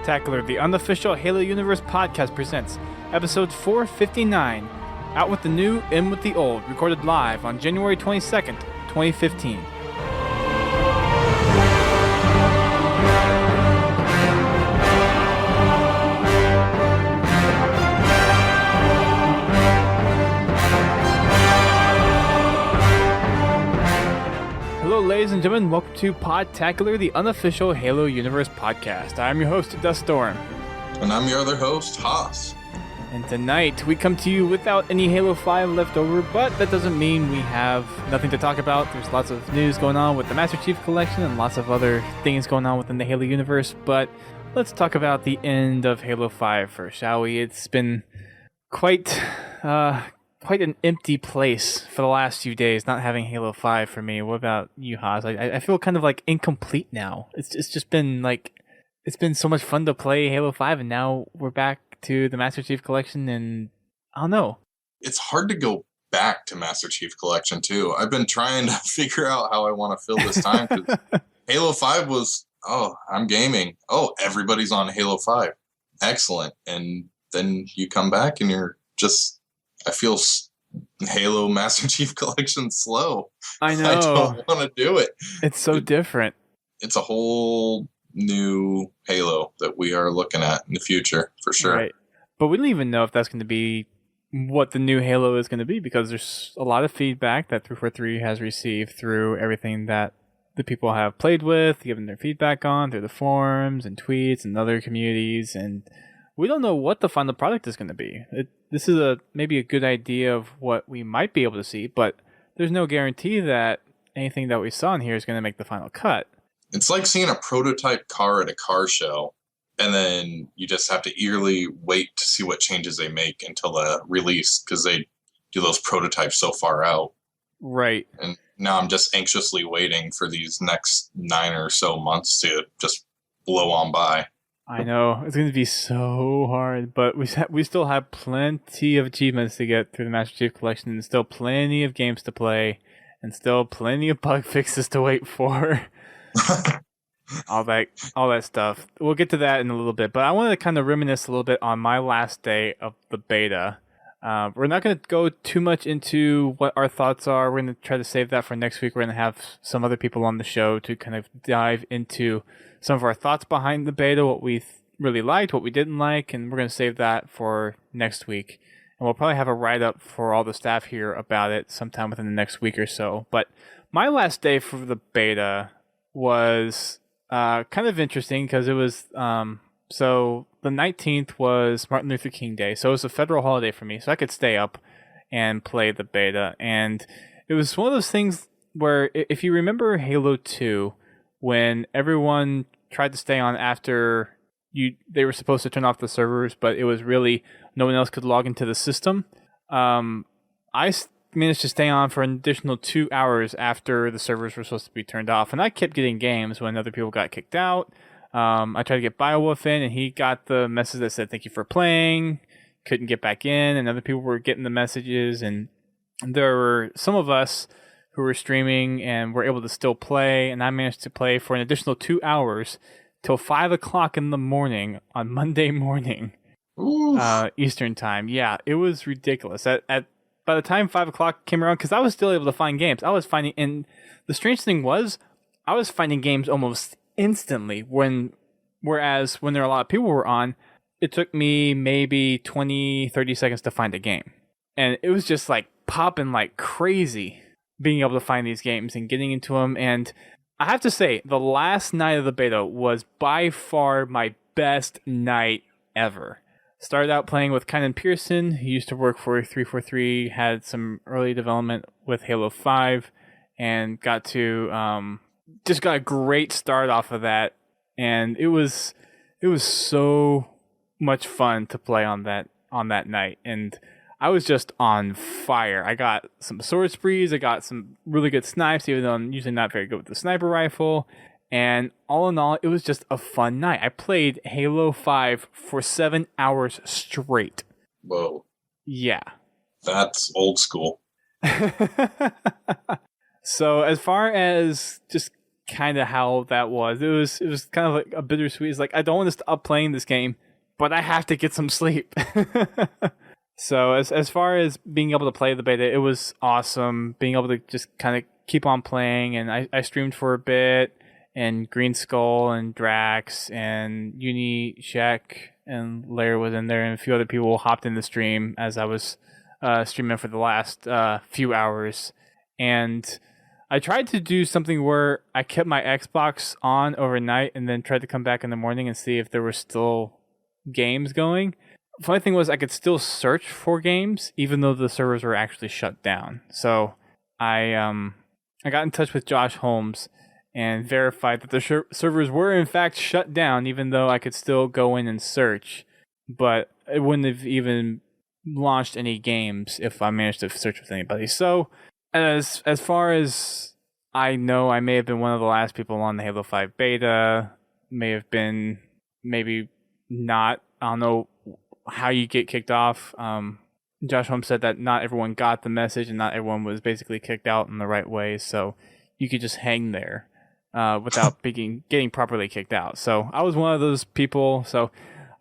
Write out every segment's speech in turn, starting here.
Podtacular, the unofficial Halo Universe podcast presents episode 459, Out with the New, In with the Old, recorded live on January 22nd, 2015. Hello, ladies and gentlemen. Welcome to Podtacular, the unofficial Halo Universe podcast. I'm your host, Duststorm. And I'm your other host, Haas. And tonight, we come to you without any Halo 5 left over, but that doesn't mean we have nothing to talk about. There's lots of news going on with the Master Chief Collection and lots of other things going on within the Halo universe, but let's talk about the end of Halo 5 first, shall we? It's been quite an empty place for the last few days, not having Halo 5 for me. What about you, Haas? I feel kind of like incomplete now. It's just been like, it's been so much fun to play Halo 5, and now we're back to the Master Chief Collection, and I don't know. It's hard to go back to Master Chief Collection, too. I've been trying to figure out how I want to fill this time. 'Cause Halo 5 was, I'm gaming. Oh, everybody's on Halo 5. Excellent. And then you come back and you're just... I feel Halo Master Chief Collection slow. I know. I don't want to do it. It's so different. It's a whole new Halo that we are looking at in the future, for sure. Right. But we don't even know if that's going to be what the new Halo is going to be, because there's a lot of feedback that 343 has received through everything that the people have played with, given their feedback on, through the forums and tweets and other communities, and we don't know what the final product is going to be. This is maybe a good idea of what we might be able to see, but there's no guarantee that anything that we saw in here is going to make the final cut. It's like seeing a prototype car at a car show, and then you just have to eagerly wait to see what changes they make until the release, because they do those prototypes so far out. Right. And now I'm just anxiously waiting for these next 9 or so months to just blow on by. I know, it's going to be so hard, but we still have plenty of achievements to get through the Master Chief Collection, and still plenty of games to play, and still plenty of bug fixes to wait for. all that stuff. We'll get to that in a little bit, but I want to kind of reminisce a little bit on my last day of the beta. We're not going to go too much into what our thoughts are. We're going to try to save that for next week. We're going to have some other people on the show to kind of dive into some of our thoughts behind the beta, what we really liked, what we didn't like, and we're going to save that for next week. And we'll probably have a write-up for all the staff here about it sometime within the next week or so. But my last day for the beta was kind of interesting, because it was... So the 19th was Martin Luther King Day, so it was a federal holiday for me, so I could stay up and play the beta. And it was one of those things where, if you remember Halo 2, when everyone tried to stay on after they were supposed to turn off the servers, but it was really no one else could log into the system, I managed to stay on for an additional 2 hours after the servers were supposed to be turned off, and I kept getting games when other people got kicked out. I tried to get Biowolf in, and he got the message that said, "Thank you for playing." Couldn't get back in, and other people were getting the messages, and there were some of us who were streaming and were able to still play, and I managed to play for an additional 2 hours till 5 o'clock in the morning on Monday morning, Eastern time. Yeah, it was ridiculous. By the time 5 o'clock came around, because I was still able to find games, I was finding, and the strange thing was, I was finding games almost instantly, whereas when there were a lot of people were on, it took me maybe 20-30 seconds to find a game, and it was just like popping like crazy being able to find these games and getting into them. And I have to say, the last night of the beta was by far my best night ever. Started out playing with Kynan Pearson, who used to work for 343, had some early development with Halo 5, and got a great start off of that, and it was so much fun to play on that night, and I was just on fire. I got some sword sprees, I got some really good snipes, even though I'm usually not very good with the sniper rifle, and all in all, it was just a fun night. I played Halo 5 for 7 hours straight. Whoa. Yeah. That's old school. So as far as just kind of how that was. It was kind of like a bittersweet. It's like I don't want to stop playing this game, but I have to get some sleep. So as far as being able to play the beta, it was awesome. Being able to just kind of keep on playing, and I streamed for a bit, and Green Skull and Drax and Uni Shack and Lair was in there, and a few other people hopped in the stream as I was streaming for the last few hours. And I tried to do something where I kept my Xbox on overnight and then tried to come back in the morning and see if there were still games going. Funny thing was I could still search for games even though the servers were actually shut down. So I got in touch with Josh Holmes and verified that the servers were in fact shut down even though I could still go in and search, but it wouldn't have even launched any games if I managed to search with anybody. So as far as I know, I may have been one of the last people on the Halo 5 beta, may have been, maybe not. I don't know how you get kicked off. Josh Holmes said that not everyone got the message and not everyone was basically kicked out in the right way, so you could just hang there without getting properly kicked out. So I was one of those people, so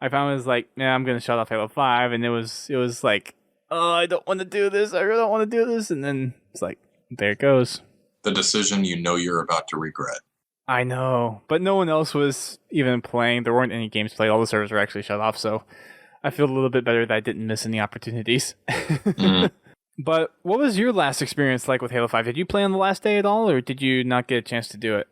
I found it was like, nah, I'm going to shut off Halo 5, and it was like, oh, I don't want to do this, I really don't want to do this, and then it's like, there it goes. The decision you know you're about to regret. I know, but no one else was even playing. There weren't any games played. All the servers were actually shut off, so I feel a little bit better that I didn't miss any opportunities. But what was your last experience like with Halo 5? Did you play on the last day at all, or did you not get a chance to do it?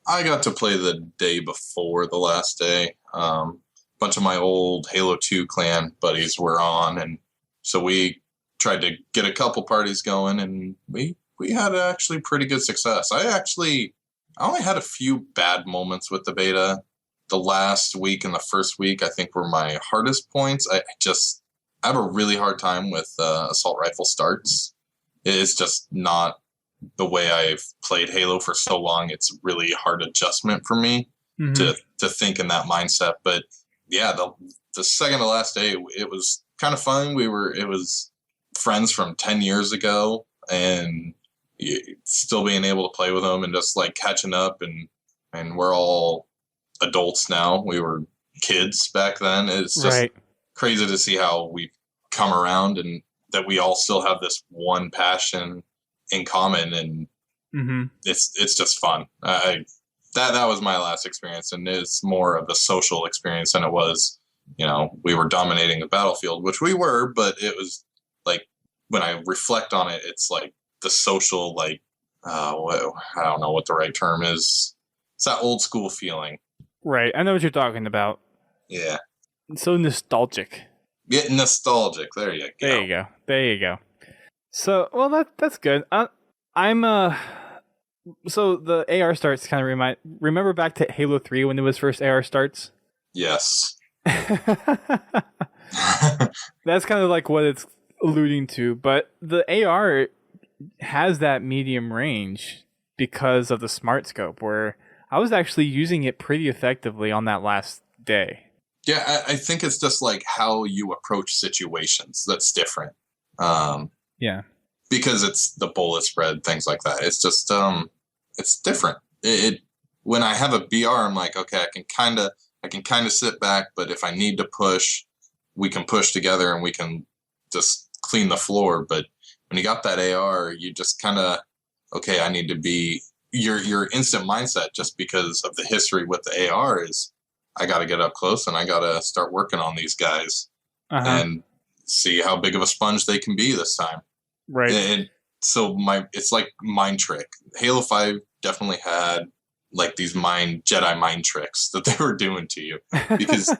I got to play the day before the last day. Bunch of my old Halo 2 clan buddies were on, and so we tried to get a couple parties going, and we had actually pretty good success. I only had a few bad moments with the beta. The last week and the first week, I think, were my hardest points. I have a really hard time with assault rifle starts. It's just not the way I've played Halo for so long. It's really hard adjustment for me to think in that mindset. But yeah, the second to last day, it was kind of fun. It was friends from 10 years ago, and still being able to play with them and just like catching up, and we're all adults now. We were kids back then. It's just crazy to see how we've come around and that we all still have this one passion in common, and it's just fun. That was my last experience, and it's more of a social experience than it was, we were dominating the battlefield, which we were, but it was like, when I reflect on it, it's like the social, like, I don't know what the right term is. It's that old school feeling. Right. I know what you're talking about. Yeah. It's so nostalgic. Yeah, nostalgic. There you go. There you go. So, well, that's good. So the AR starts kind of remember back to Halo 3 when it was first AR starts? Yes. That's kind of like what it's alluding to, but the AR has that medium range because of the smart scope, where I was actually using it pretty effectively on that last day. Yeah, I think it's just like how you approach situations that's different. Yeah. Because it's the bullet spread, things like that. It's just, it's different. When I have a BR, I'm like, okay, I can kind of sit back, but if I need to push, we can push together and we can just clean the floor. But when you got that AR, you just kind of, okay, I need to be, your instant mindset, just because of the history with the AR, is I got to get up close and I got to start working on these guys and see how big of a sponge they can be this time. Right. And so it's like mind trick. Halo 5 definitely had like these Jedi mind tricks that they were doing to you, because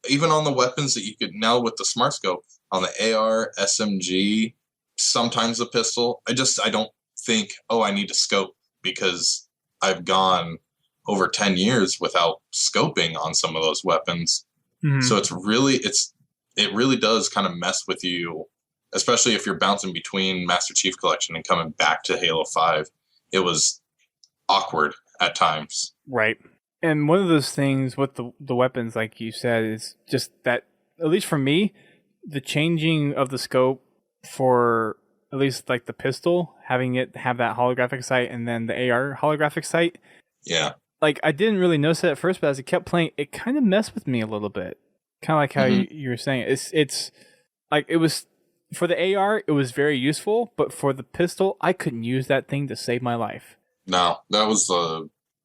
even on the weapons that you could now with the smart scope on the AR, SMG, sometimes the pistol, I don't think, I need to scope, because I've gone over 10 years without scoping on some of those weapons. So it really does kind of mess with you, especially if you're bouncing between Master Chief Collection and coming back to Halo 5. It was awkward at times. Right. And one of those things with the weapons, like you said, is just that, at least for me, the changing of the scope for at least like the pistol, having it have that holographic sight and then the AR holographic sight. Yeah. Like, I didn't really notice it at first, but as I kept playing, it kind of messed with me a little bit. Kind of like how you were saying. It's like, it was, for the AR, it was very useful, but for the pistol, I couldn't use that thing to save my life. No, that was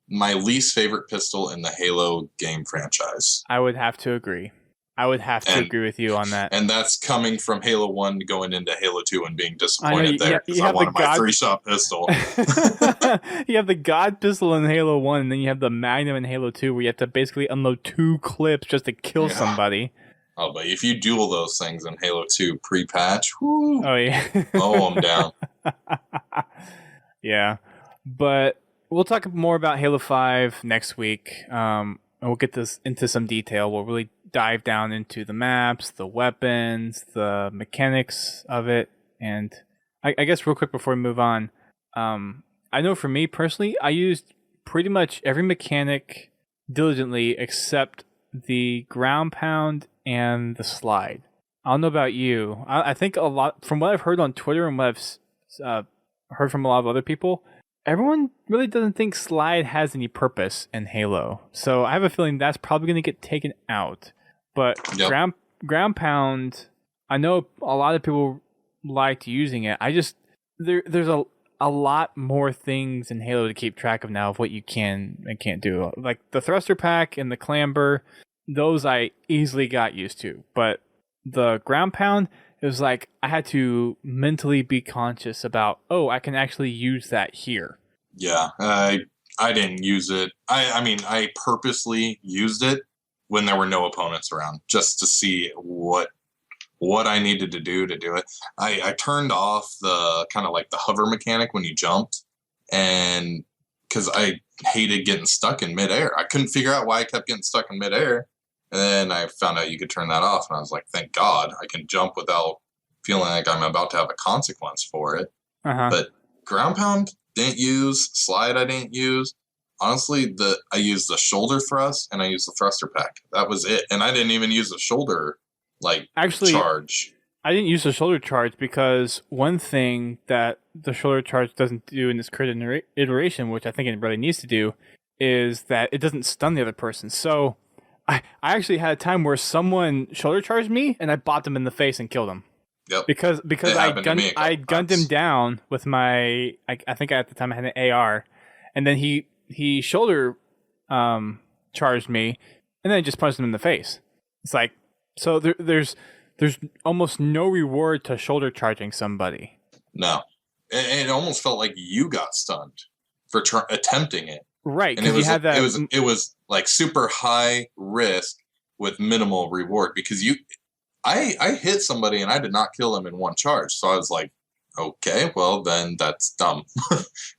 my least favorite pistol in the Halo game franchise. I would have to agree. I would have to agree with you on that. And that's coming from Halo 1 going into Halo 2 and being disappointed there because I wanted my 3-shot pistol. You have the God pistol in Halo 1, and then you have the Magnum in Halo 2 where you have to basically unload 2 clips just to kill somebody. Oh, but if you duel those things in Halo 2 pre-patch, whoo, oh, yeah. mow them down. Yeah. But we'll talk more about Halo 5 next week. And we'll get this into some detail. We'll really dive down into the maps, the weapons, the mechanics of it. And I guess real quick before we move on, I know for me personally, I used pretty much every mechanic diligently except the ground pound and the slide. I don't know about you. I think a lot, from what I've heard on Twitter and what I've heard from a lot of other people, everyone really doesn't think slide has any purpose in Halo. So I have a feeling that's probably going to get taken out. But ground pound, I know a lot of people liked using it. I just, there's a lot more things in Halo to keep track of now of what you can and can't do. Like the thruster pack and the clamber, those I easily got used to. But the ground pound, it was like I had to mentally be conscious about, oh, I can actually use that here. Yeah, I didn't use it. I mean, I purposely used it when there were no opponents around, just to see what I needed to do it. I turned off the kind of like the hover mechanic when you jumped, and because I hated getting stuck in midair. I couldn't figure out why I kept getting stuck in midair. And then I found out you could turn that off, and I was like, thank God, I can jump without feeling like I'm about to have a consequence for it. But ground pound, didn't use. Slide, I didn't use. Honestly, I used the shoulder thrust and I used the thruster pack. That was it. And I didn't even use the shoulder charge. I didn't use the shoulder charge because one thing that the shoulder charge doesn't do in this current iteration, which I think it really needs to do, is that it doesn't stun the other person. So I actually had a time where someone shoulder charged me and I bopped him in the face and killed him. Yep. Because I gunned him down with my, I think at the time I had an AR, and then he shoulder charged me, and then I just punched him in the face. It's like, so there's almost no reward to shoulder charging somebody. No, it almost felt like you got stunned for attempting it. Right, and it was like super high risk with minimal reward because I hit somebody and I did not kill them in one charge. So I was like, okay, well then that's dumb.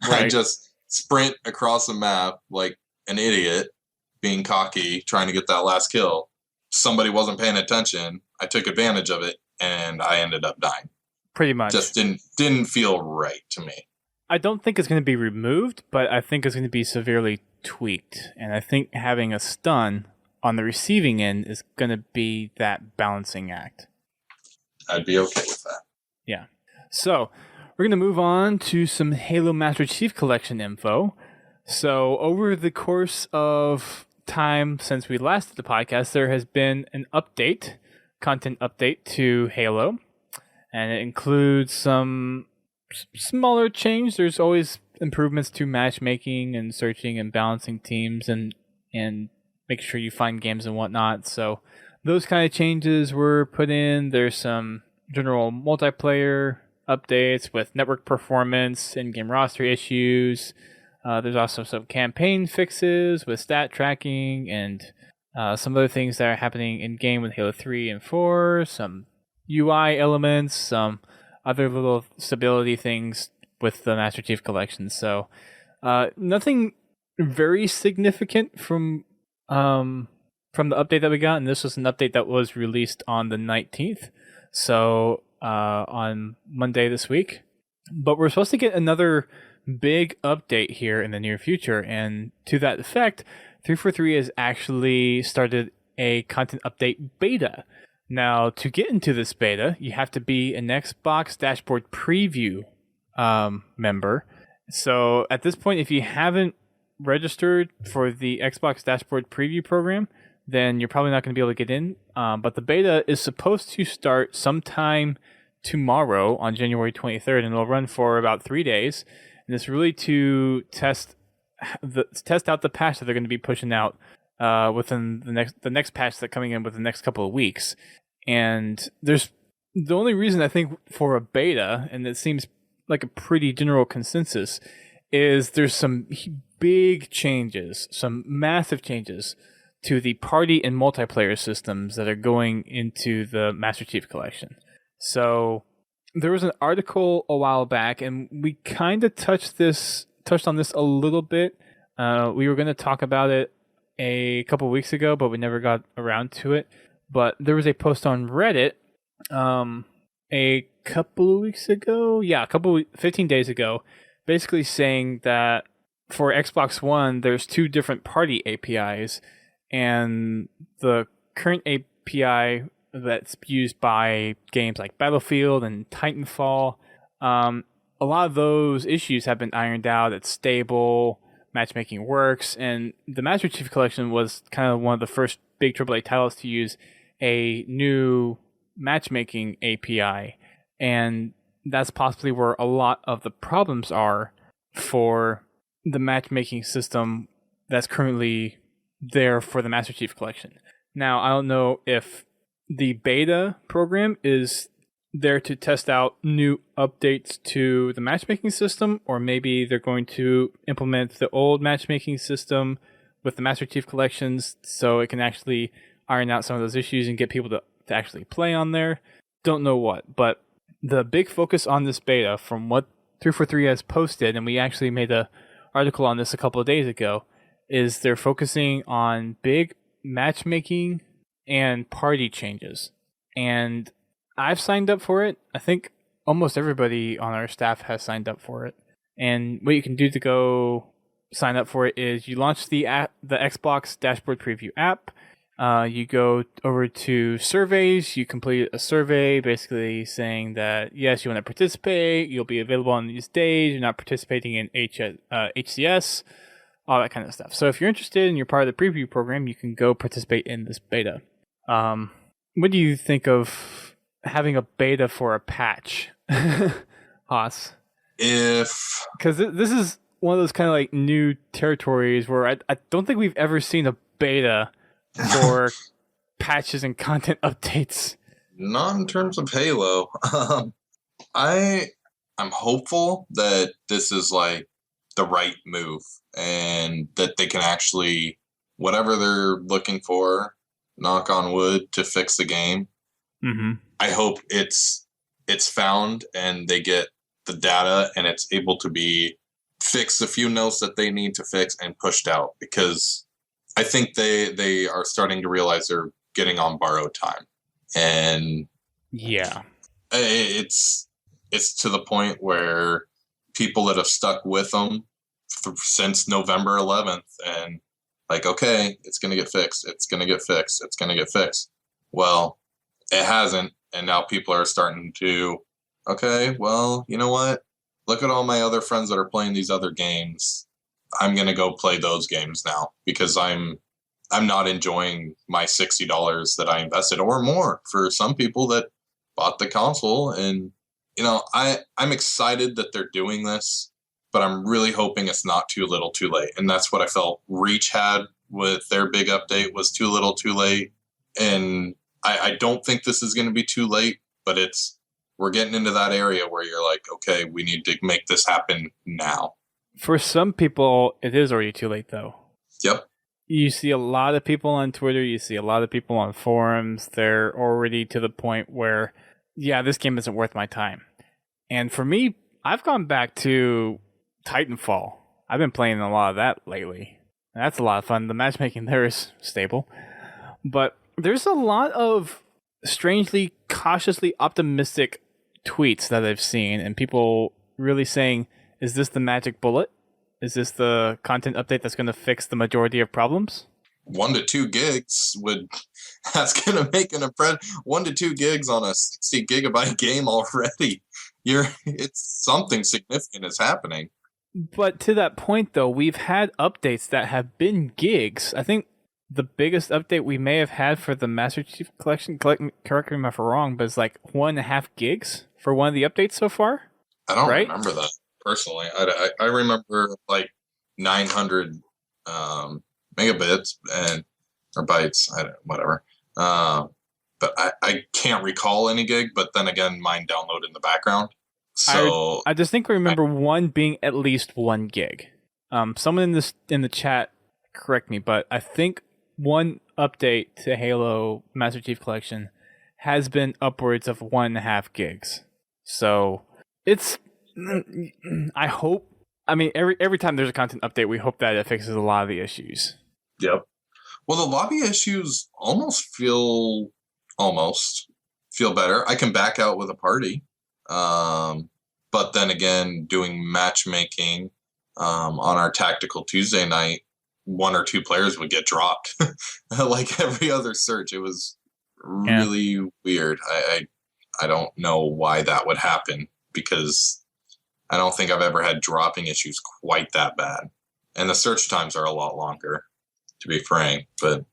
Right. I just sprint across the map like an idiot, being cocky, trying to get that last kill. Somebody wasn't paying attention. I took advantage of it and I ended up dying. Pretty much. Just didn't feel right to me. I don't think it's going to be removed, but I think it's going to be severely tweaked. And I think having a stun on the receiving end is going to be that balancing act. I'd be okay with that. Yeah. So we're going to move on to some Halo Master Chief Collection info. So over the course of time since we last did the podcast, there has been an content update to Halo. And it includes some smaller change. There's always improvements to matchmaking and searching and balancing teams and make sure you find games and whatnot. So those kind of changes were put in. There's some general multiplayer updates with network performance, in-game roster issues. There's also some campaign fixes with stat tracking and some other things that are happening in-game with Halo 3 and 4. Some UI elements, some other little stability things with the Master Chief Collection. So nothing very significant from the update that we got, and this was an update that was released on the 19th, so on Monday this week. But we're supposed to get another big update here in the near future, and to that effect, 343 has actually started a content update beta. Now, to get into this beta, you have to be an Xbox Dashboard Preview member. So at this point, if you haven't registered for the Xbox Dashboard Preview program, then you're probably not going to be able to get in. But the beta is supposed to start sometime tomorrow on January 23rd, and it'll run for about 3 days. And it's really to test out the patch that they're going to be pushing out within the next patch that's coming in within the next couple of weeks. And there's the only reason I think for a beta, and it seems like a pretty general consensus, is there's some big changes, some massive changes to the party and multiplayer systems that are going into the Master Chief Collection. So there was an article a while back, and we kind of touched on this a little bit. We were going to talk about it a couple weeks ago, but we never got around to it. But there was a post on Reddit a couple of weeks ago, 15 days ago, basically saying that for Xbox One, there's 2 different party APIs, and the current API that's used by games like Battlefield and Titanfall, a lot of those issues have been ironed out. It's stable, matchmaking works, and the Master Chief Collection was kind of one of the first big AAA titles to use a new matchmaking API, and that's possibly where a lot of the problems are for the matchmaking system that's currently there for the Master Chief Collection. Now, I don't know if the beta program is there to test out new updates to the matchmaking system, or maybe they're going to implement the old matchmaking system with the Master Chief Collections so it can actually iron out some of those issues and get people to actually play on there. Don't know what, but the big focus on this beta, from what 343 has posted, and we actually made an article on this a couple of days ago, is they're focusing on big matchmaking and party changes. And I've signed up for it. I think almost everybody on our staff has signed up for it. And what you can do to go sign up for it is you launch the app, the Xbox Dashboard Preview app. You go over to surveys. You complete a survey basically saying that, yes, you want to participate. You'll be available on these days. You're not participating in HCS, all that kind of stuff. So if you're interested and you're part of the preview program, you can go participate in this beta. What do you think of having a beta for a patch, Haas? Because this is one of those kind of like new territories where I don't think we've ever seen a beta for patches and content updates. Not in terms of Halo. I'm hopeful that this is like the right move and that they can actually, whatever they're looking for, knock on wood, to fix the game. Mm-hmm. I hope it's found and they get the data and it's able to be fixed, a few notes that they need to fix and pushed out, because I think they are starting to realize they're getting on borrowed time. And yeah, it's to the point where people that have stuck with them since November 11th and like, okay, it's going to get fixed. It's going to get fixed. It's going to get fixed. Well, it hasn't. And now people are starting to, okay, well, you know what? Look at all my other friends that are playing these other games. I'm going to go play those games now because I'm not enjoying my $60 that I invested or more for some people that bought the console. And, you know, I'm excited that they're doing this, but I'm really hoping it's not too little too late. And that's what I felt Reach had with their big update, was too little too late. And I don't think this is going to be too late, but we're getting into that area where you're like, okay, we need to make this happen now. For some people, it is already too late, though. Yep. You see a lot of people on Twitter, you see a lot of people on forums, they're already to the point where, yeah, this game isn't worth my time. And for me, I've gone back to Titanfall. I've been playing a lot of that lately. And that's a lot of fun. The matchmaking there is stable. But there's a lot of strangely, cautiously optimistic tweets that I've seen, and people really saying, is this the magic bullet? Is this the content update that's going to fix the majority of problems? 1 to 2 gigs that's gonna make an impression. 1 to 2 gigs on a 60 gigabyte game already. It's something significant is happening. But to that point, though, we've had updates that have been gigs. I think the biggest update we may have had for the Master Chief Collection, correct me if I'm wrong, but it's like 1.5 gigs for one of the updates so far. I don't right? remember that personally. I remember like 900 megabits or bytes, whatever. But I can't recall any gig. But then again, mine download in the background. So I distinctly remember one being at least 1 gig. Someone in the chat correct me, but I think one update to Halo Master Chief Collection has been upwards of 1.5 gigs. So it's, I hope. I mean, every time there's a content update, we hope that it fixes a lot of the issues. Yep. Well, the lobby issues almost feel better. I can back out with a party. But then again, doing matchmaking on our tactical Tuesday night, 1 or 2 players would get dropped. Like every other search. It was really weird. I don't know why that would happen, because I don't think I've ever had dropping issues quite that bad. And the search times are a lot longer, to be frank. But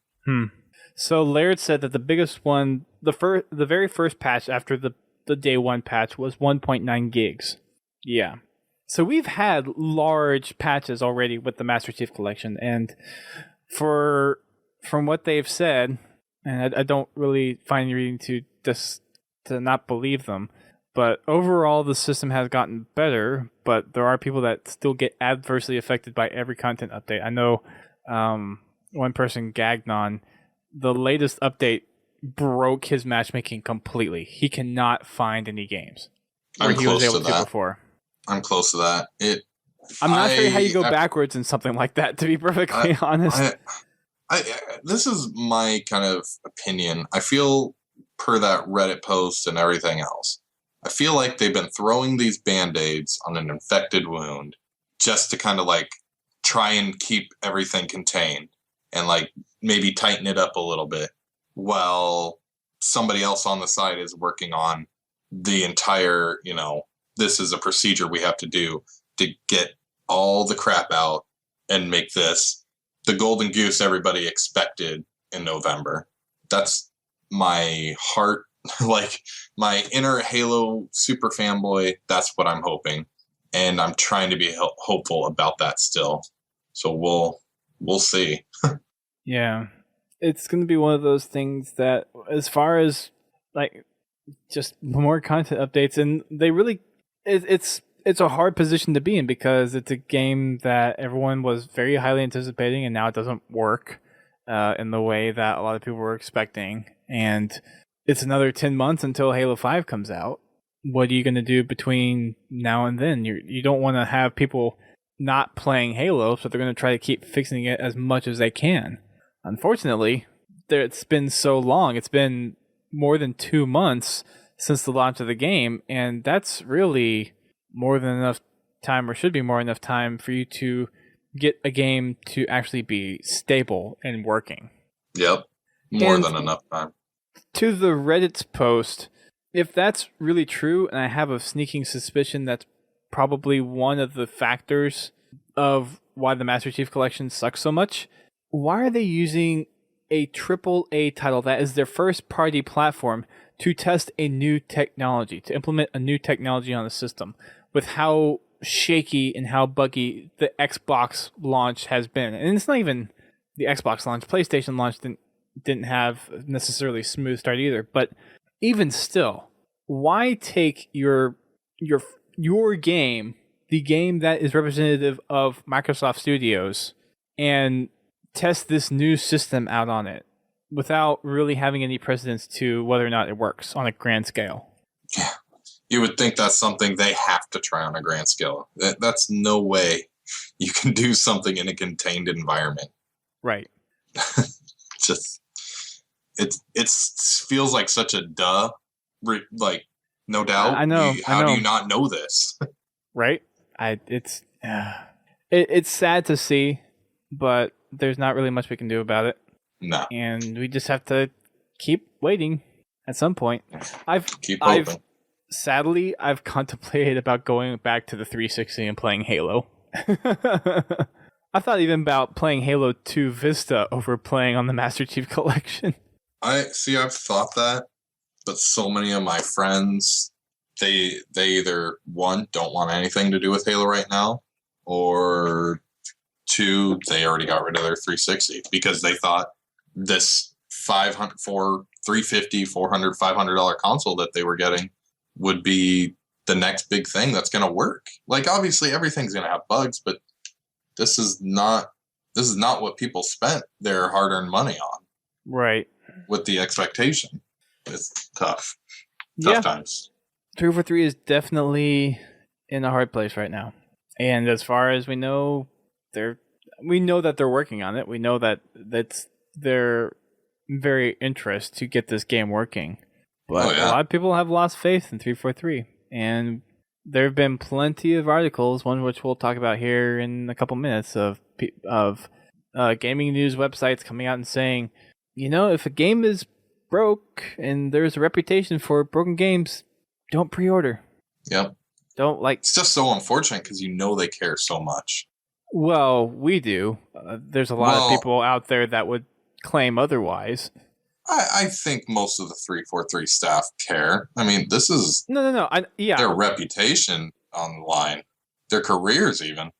So Laird said that the biggest one, the very first patch after the day 1 patch was 1.9 gigs. Yeah. So we've had large patches already with the Master Chief Collection, and from what they've said, and I don't really find any reason to not believe them, but overall the system has gotten better, but there are people that still get adversely affected by every content update. I know one person, Gagnon, the latest update broke his matchmaking completely. He cannot find any games where he was able to before. I'm close to that. I'm not sure how you go backwards in something like that, to be perfectly honest. This is my kind of opinion. I feel, per that Reddit post and everything else, I feel like they've been throwing these Band-Aids on an infected wound just to kind of like try and keep everything contained and like maybe tighten it up a little bit, while somebody else on the side is working on the entire, this is a procedure we have to do to get all the crap out and make this the golden goose everybody expected in November. That's my heart, like my inner Halo super fanboy. That's what I'm hoping. And I'm trying to be hopeful about that still. So we'll see. Yeah. It's going to be one of those things that, as far as like just more content updates, and they really, it's a hard position to be in, because it's a game that everyone was very highly anticipating, and now it doesn't work in the way that a lot of people were expecting. And it's another 10 months until Halo 5 comes out. What are you going to do between now and then? You don't want to have people not playing Halo, so they're going to try to keep fixing it as much as they can. Unfortunately, it's been so long. It's been more than 2 months since the launch of the game, and that's really more than enough time, or should be more than enough time, for you to get a game to actually be stable and working. Yep. More than enough time. To the Reddit's post, if that's really true, and I have a sneaking suspicion that's probably one of the factors of why the Master Chief Collection sucks so much, why are they using a AAA title that is their first party platform to test a new technology, to implement a new technology on the system, with how shaky and how buggy the Xbox launch has been? And it's not even the Xbox launch. PlayStation launch didn't have necessarily smooth start either. But even still, why take your game, the game that is representative of Microsoft Studios, and test this new system out on it without really having any precedence to whether or not it works on a grand scale? Yeah. You would think that's something they have to try on a grand scale. That's no way you can do something in a contained environment. Right. Just it feels like such a duh. Like, no doubt. I know. How do you not know this? Right. It's sad to see, but there's not really much we can do about it. No. And we just have to keep waiting at some point. Keep hoping. Sadly, I've contemplated about going back to the 360 and playing Halo. I thought even about playing Halo 2 Vista over playing on the Master Chief Collection. I've thought that, but so many of my friends, they either, one, don't want anything to do with Halo right now, or two, they already got rid of their 360 because they thought this $350, $400, $500 console that they were getting would be the next big thing that's going to work. Like, obviously everything's going to have bugs, but this is not what people spent their hard-earned money on. Right. With the expectation. It's tough. Yeah. Tough times. 343 is definitely in a hard place right now. And as far as we know, we know that they're working on it. We know that that's their very interest to get this game working. But a lot of people have lost faith in 343. And there have been plenty of articles, one which we'll talk about here in a couple minutes, of gaming news websites coming out and saying, if a game is broke and there's a reputation for broken games, don't pre-order. Yep. It's just so unfortunate because they care so much. Well, we do. There's a lot of people out there that would claim otherwise. I think most of the 343 staff care. I mean, this is no. Their reputation on the line, their careers even.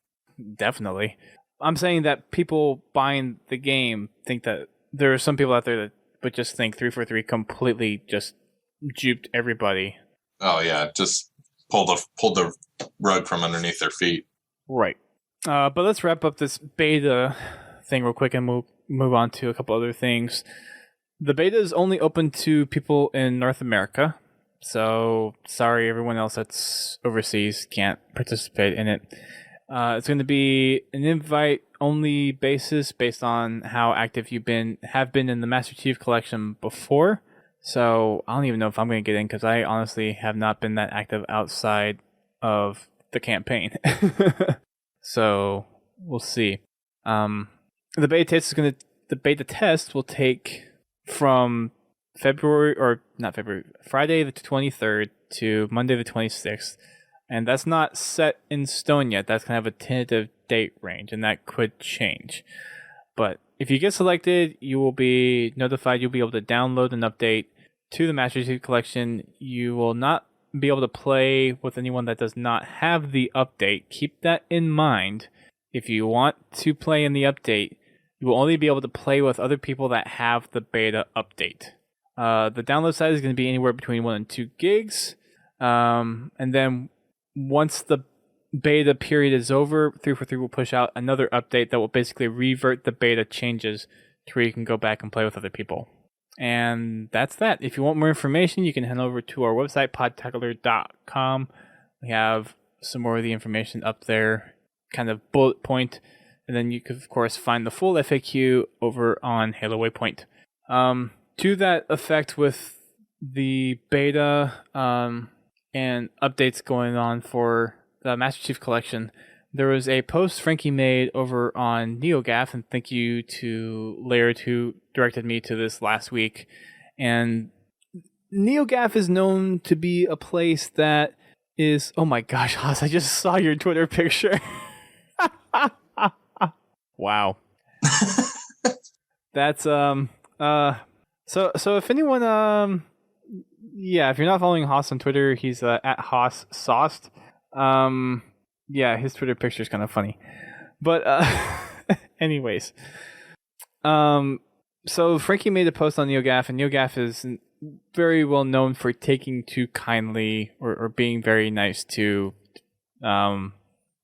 Definitely. I'm saying that people buying the game think that there are some people out there that would just think 343 completely just duped everybody. Oh yeah, just pulled the rug from underneath their feet. Right. But let's wrap up this beta thing real quick and move on to a couple other things. The beta is only open to people in North America, so sorry everyone else that's overseas can't participate in it. It's going to be an invite-only basis based on how active you have been in the Master Chief Collection before. So I don't even know if I'm going to get in because I honestly have not been that active outside of the campaign. So we'll see. The beta test will take from Friday the 23rd to Monday the 26th. And that's not set in stone yet. That's kind of a tentative date range, and that could change. But if you get selected, you will be notified. You'll be able to download an update to the Master Chief Collection. You will not be able to play with anyone that does not have the update. Keep that in mind. If you want to play in the update, you will only be able to play with other people that have the beta update. The download size is going to be anywhere between 1 and 2 gigs. And then once the beta period is over, 343 will push out another update that will basically revert the beta changes to where you can go back and play with other people. And that's that. If you want more information, you can head over to our website, podtacular.com. We have some more of the information up there, kind of bullet point. And then you can, of course, find the full FAQ over on Halo Waypoint. To that effect, with the beta and updates going on for the Master Chief Collection, there was a post Frankie made over on NeoGAF, and thank you to Laird who directed me to this last week. And NeoGAF is known to be a place that is... Oh my gosh, Haas, I just saw your Twitter picture. Wow. That's so if anyone if you're not following Haas on Twitter, he's at Haas Sauced. His Twitter picture is kind of funny. But anyways. So Frankie made a post on NeoGAF, and NeoGAF is very well known for taking too kindly or being very nice to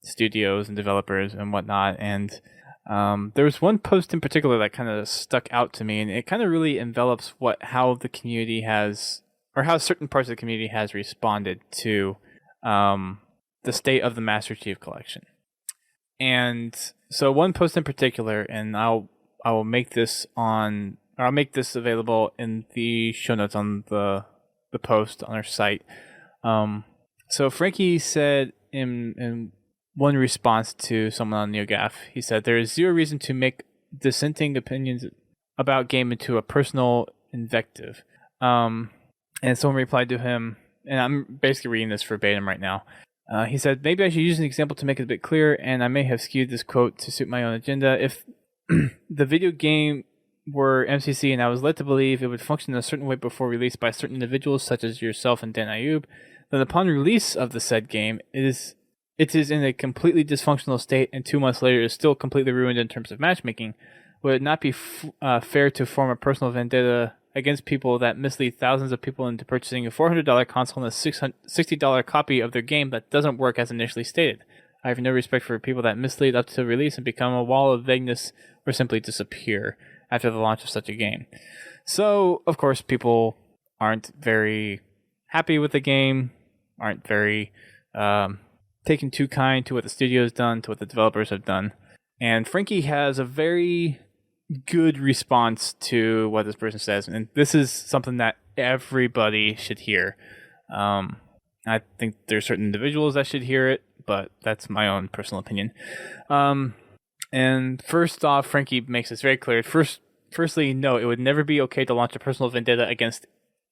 studios and developers and whatnot. And there was one post in particular that kind of stuck out to me, and it kind of really envelops how the community has, or how certain parts of the community has responded to the state of the Master Chief Collection. And so one post in particular, and I will make this available in the show notes on the post on our site. So Frankie said in one response to someone on NeoGAF, he said, "There is zero reason to make dissenting opinions about game into a personal invective. And someone replied to him, and I'm basically reading this verbatim right now. He said, maybe I should use an example to make it a bit clearer, and I may have skewed this quote to suit my own agenda. If the video game were MCC and I was led to believe it would function in a certain way before release by certain individuals, such as yourself and Dan Ayub, then upon release of the said game, it is in a completely dysfunctional state, and 2 months later is still completely ruined in terms of matchmaking. Would it not be fair to form a personal vendetta against people that mislead thousands of people into purchasing a $400 console and a $60 copy of their game that doesn't work as initially stated? I have no respect for people that mislead up to release and become a wall of vagueness or simply disappear after the launch of such a game. So, of course, people aren't very happy with the game, aren't very taken too kind to what the studio's done, to what the developers have done. And Frankie has a very good response to what this person says, and this is something that everybody should hear. I think there's certain individuals that should hear it, but that's my own personal opinion. And first off, Frankie makes this very clear. Firstly, no, it would never be okay to launch a personal vendetta against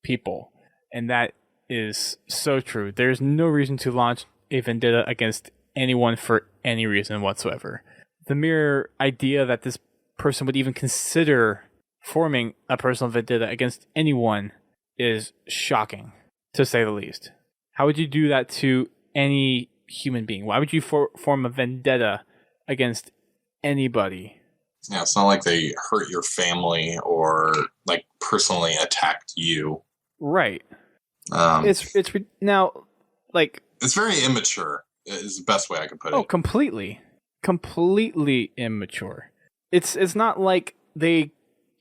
people, and that is so true. There's no reason to launch a vendetta against anyone for any reason whatsoever. The mere idea that this person would even consider forming a personal vendetta against anyone is shocking, to say the least. How would you do that to any human being? Why would you form a vendetta against anybody? Yeah, it's not like they hurt your family or like personally attacked you. Right. It's now like it's very immature. Is the best way I can put it. Oh, completely immature. It's not like they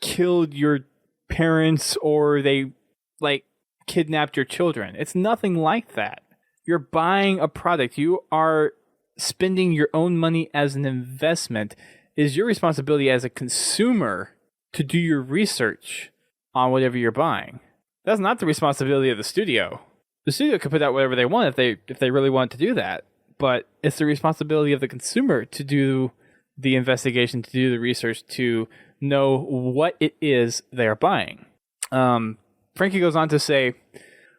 killed your parents or they like kidnapped your children. It's nothing like that. You're buying a product. You are spending your own money as an investment. It is your responsibility as a consumer to do your research on whatever you're buying. That's not the responsibility of the studio. The studio could put out whatever they want if they really want to do that, but it's the responsibility of the consumer to do the investigation, to do the research, to know what it is they are buying. Frankie goes on to say,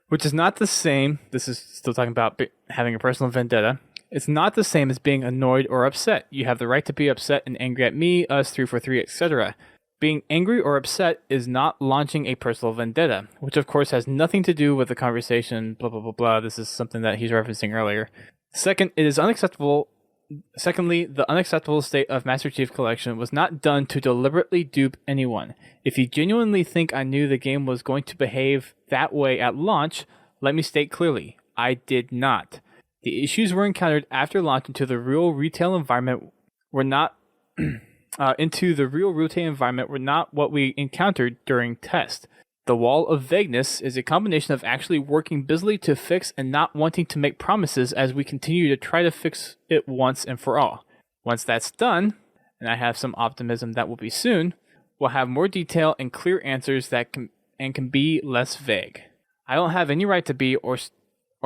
which is not the same, this is still talking about having a personal vendetta, it's not the same as being annoyed or upset. You have the right to be upset and angry at me, us, 343, etc. Being angry or upset is not launching a personal vendetta, which of course has nothing to do with the conversation, blah, blah, blah, blah. This is something that he's referencing earlier. Second, it is unacceptable. Secondly, the unacceptable state of Master Chief Collection was not done to deliberately dupe anyone. If you genuinely think I knew the game was going to behave that way at launch, let me state clearly, I did not. The issues were encountered after launch into the real retail environment were not what we encountered during test. The wall of vagueness is a combination of actually working busily to fix and not wanting to make promises as we continue to try to fix it once and for all. Once that's done, and I have some optimism that will be soon, we'll have more detail and clear answers that can be less vague. I don't have any right to be or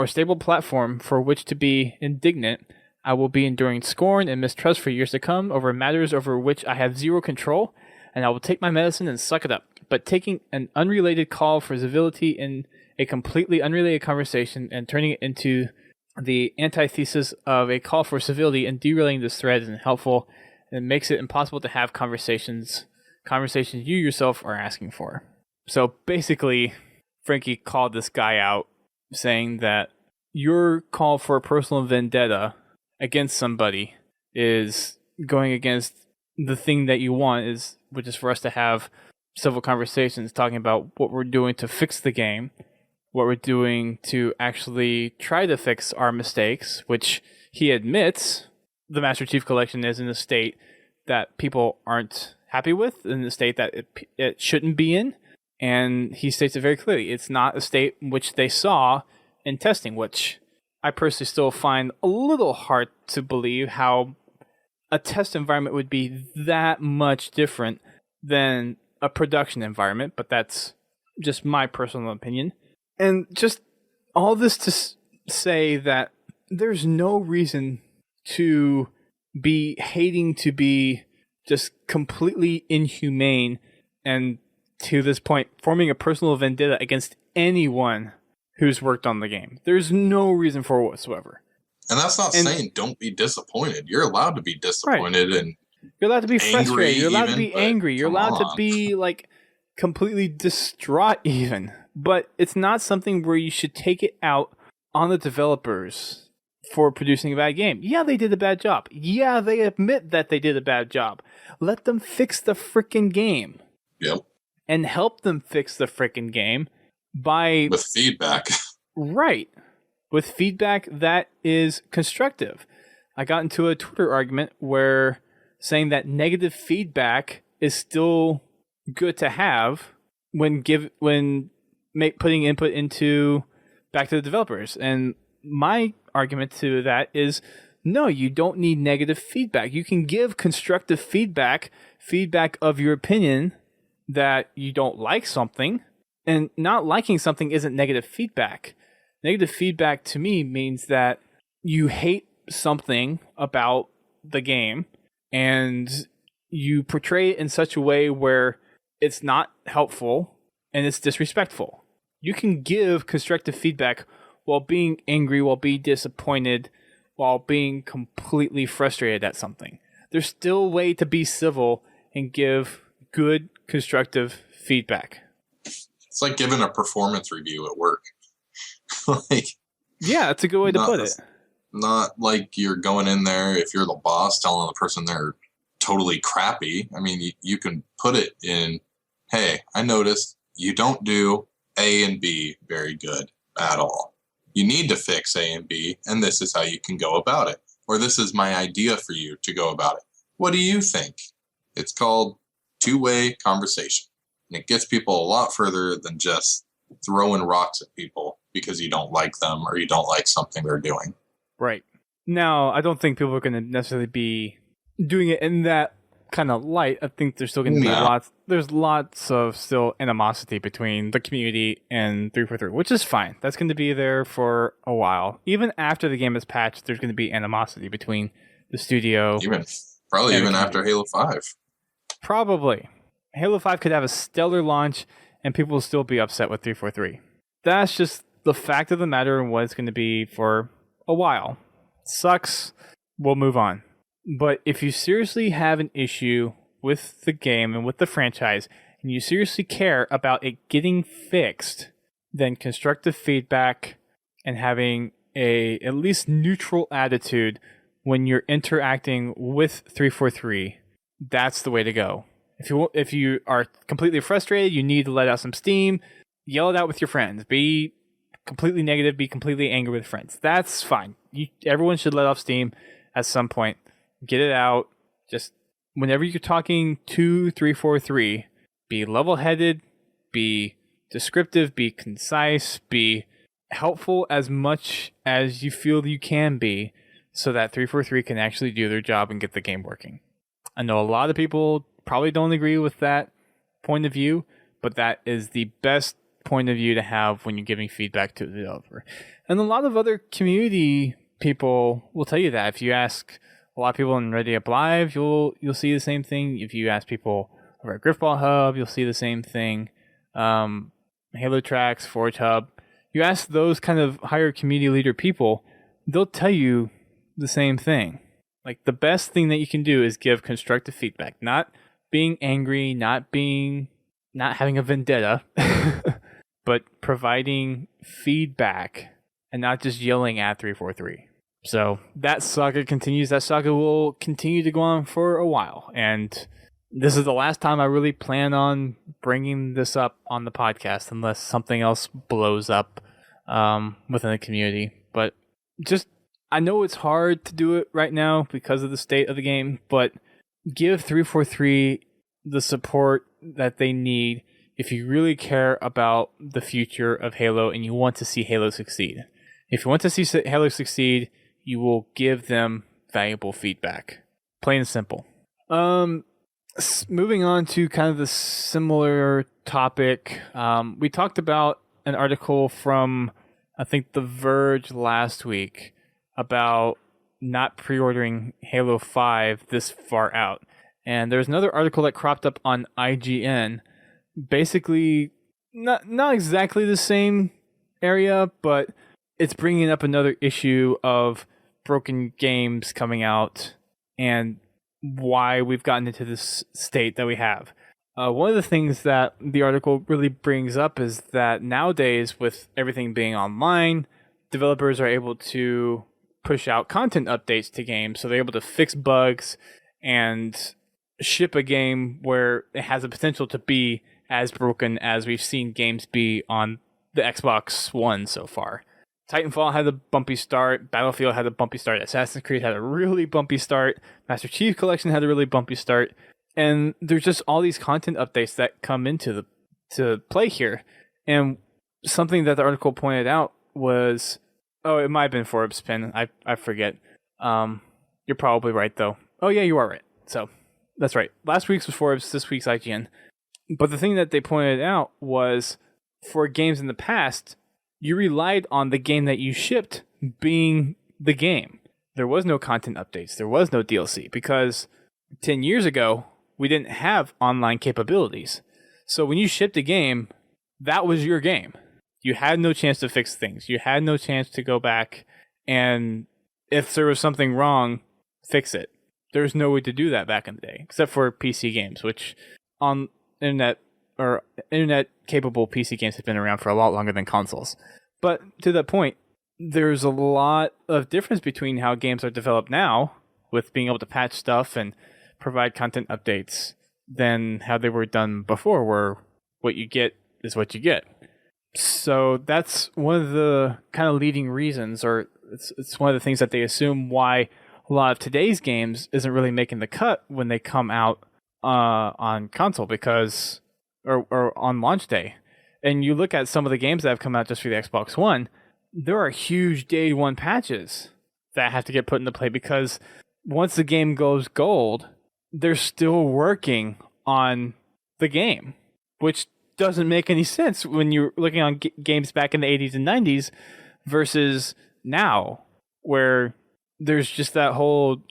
stable platform for which to be indignant. I will be enduring scorn and mistrust for years to come over matters over which I have zero control, and I will take my medicine and suck it up. But taking an unrelated call for civility in a completely unrelated conversation and turning it into the antithesis of a call for civility and derailing this thread isn't helpful, and makes it impossible to have conversations you yourself are asking for. So basically, Frankie called this guy out, saying that your call for a personal vendetta against somebody is going against the thing that you want, which is for us to have civil conversations talking about what we're doing to fix the game, what we're doing to actually try to fix our mistakes, which he admits the Master Chief Collection is in a state that people aren't happy with, in a state that it shouldn't be in, and he states it very clearly. It's not a state which they saw in testing, which I personally still find a little hard to believe how a test environment would be that much different than a production environment, but that's just my personal opinion. And just all this to say that there's no reason to be hating to be just completely inhumane and to this point, forming a personal vendetta against anyone who's worked on the game. There's no reason for it whatsoever. And that's not saying don't be disappointed. You're allowed to be disappointed and you're allowed to be frustrated. You're allowed to even, be angry. You're allowed to be like completely distraught even. But it's not something where you should take it out on the developers for producing a bad game. Yeah, they did a bad job. Yeah, they admit that they did a bad job. Let them fix the frickin' game. Yep. And help them fix the frickin' game by... with feedback. Right. With feedback that is constructive. I got into a Twitter argument where saying that negative feedback is still good to have when putting input into back to the developers. And my argument to that is no, you don't need negative feedback. You can give constructive feedback of your opinion that you don't like something, and not liking something isn't negative feedback. Negative feedback to me means that you hate something about the game and you portray it in such a way where it's not helpful and it's disrespectful. You can give constructive feedback while being angry, while being disappointed, while being completely frustrated at something. There's still a way to be civil and give good constructive feedback. It's like giving a performance review at work. Yeah, that's a good way to put it. Not like you're going in there, if you're the boss, telling the person they're totally crappy. I mean, you can put it in, hey, I noticed you don't do A and B very good at all. You need to fix A and B, and this is how you can go about it. Or this is my idea for you to go about it. What do you think? It's called two-way conversation. And it gets people a lot further than just throwing rocks at people because you don't like them or you don't like something they're doing. Right. Now, I don't think people are going to necessarily be doing it in that kind of light. I think there's still going to be lots of still animosity between the community and 343, which is fine. That's going to be there for a while. Even after the game is patched, there's going to be animosity between the studio. Probably even after Halo 5. Probably. Halo 5 could have a stellar launch and people will still be upset with 343. That's just the fact of the matter and what it's going to be for a while. Sucks. We'll move on. But if you seriously have an issue with the game and with the franchise, and you seriously care about it getting fixed, then constructive feedback and having a at least neutral attitude when you're interacting with 343, that's the way to go. If you are completely frustrated, you need to let out some steam, yell it out with your friends. Be completely negative, be completely angry with friends. That's fine. Everyone should let off steam at some point. Get it out. Just whenever you're talking to 343, be level-headed, be descriptive, be concise, be helpful as much as you feel you can be so that 343 can actually do their job and get the game working. I know a lot of people probably don't agree with that point of view, but that is the best point of view to have when you're giving feedback to the developer. And a lot of other community people will tell you that. If you ask a lot of people in Ready Up Live, you'll see the same thing. If you ask people over at Griffball Hub, you'll see the same thing. Halo Tracks, Forge Hub. You ask those kind of higher community leader people, they'll tell you the same thing. Like, the best thing that you can do is give constructive feedback. Not being angry, not having a vendetta, but providing feedback and not just yelling at 343. So that saga continues. That saga will continue to go on for a while. And this is the last time I really plan on bringing this up on the podcast unless something else blows up within the community. But I know it's hard to do it right now because of the state of the game, but give 343 the support that they need if you really care about the future of Halo and you want to see Halo succeed. If you want to see Halo succeed, you will give them valuable feedback. Plain and simple. Moving on to kind of the similar topic, we talked about an article from, I think, The Verge last week about not pre-ordering Halo 5 this far out. And there's another article that cropped up on IGN basically not exactly the same area, but it's bringing up another issue of broken games coming out and why we've gotten into this state that we have. One of the things that the article really brings up is that nowadays, with everything being online, developers are able to push out content updates to games, so they're able to fix bugs and ship a game where it has the potential to be as broken as we've seen games be on the Xbox One so far. Titanfall had a bumpy start, Battlefield had a bumpy start, Assassin's Creed had a really bumpy start, Master Chief Collection had a really bumpy start, and there's just all these content updates that come into to play here. And something that the article pointed out was, oh, it might have been Forbes pin, I forget. You're probably right though. Oh yeah, you are right. So that's right. Last week's was Forbes, this week's IGN. But the thing that they pointed out was, for games in the past, you relied on the game that you shipped being the game. There was no content updates. There was no DLC because 10 years ago, we didn't have online capabilities. So when you shipped a game, that was your game. You had no chance to fix things. You had no chance to go back and, if there was something wrong, fix it. There was no way to do that back in the day, except for PC games, which on internet capable PC games have been around for a lot longer than consoles. But to that point, there's a lot of difference between how games are developed now, with being able to patch stuff and provide content updates, than how they were done before, where what you get is what you get. So that's one of the kind of leading reasons, or it's one of the things that they assume why a lot of today's games isn't really making the cut when they come out on console, because or on launch day. And you look at some of the games that have come out just for the Xbox One, there are huge day one patches that have to get put into play, because once the game goes gold, they're still working on the game, which doesn't make any sense when you're looking on games back in the 80s and 90s versus now, where there's just that whole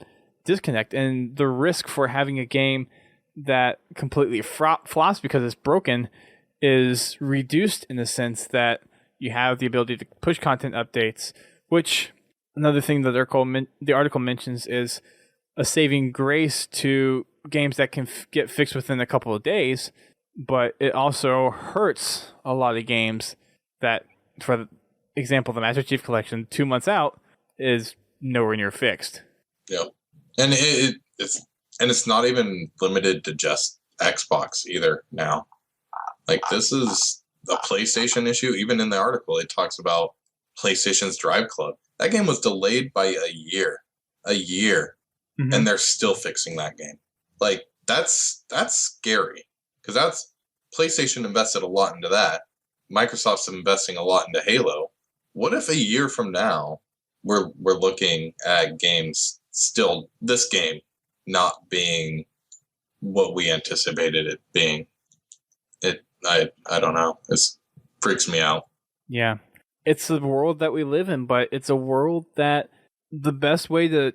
disconnect, and the risk for having a game that completely flops because it's broken is reduced in the sense that you have the ability to push content updates, which another thing that the article mentions is a saving grace to games that can get fixed within a couple of days, but it also hurts a lot of games that, for example, the Master Chief Collection, 2 months out, is nowhere near fixed. Yep. And it's not even limited to just Xbox either now. Like, this is a PlayStation issue. Even in the article, it talks about PlayStation's Drive Club. That game was delayed by a year, mm-hmm. and they're still fixing that game. Like, that's scary, because that's PlayStation invested a lot into that. Microsoft's investing a lot into Halo. What if a year from now we're looking at games still, this game not being what we anticipated it being? I don't know. It freaks me out. Yeah. It's the world that we live in, but it's a world that the best way to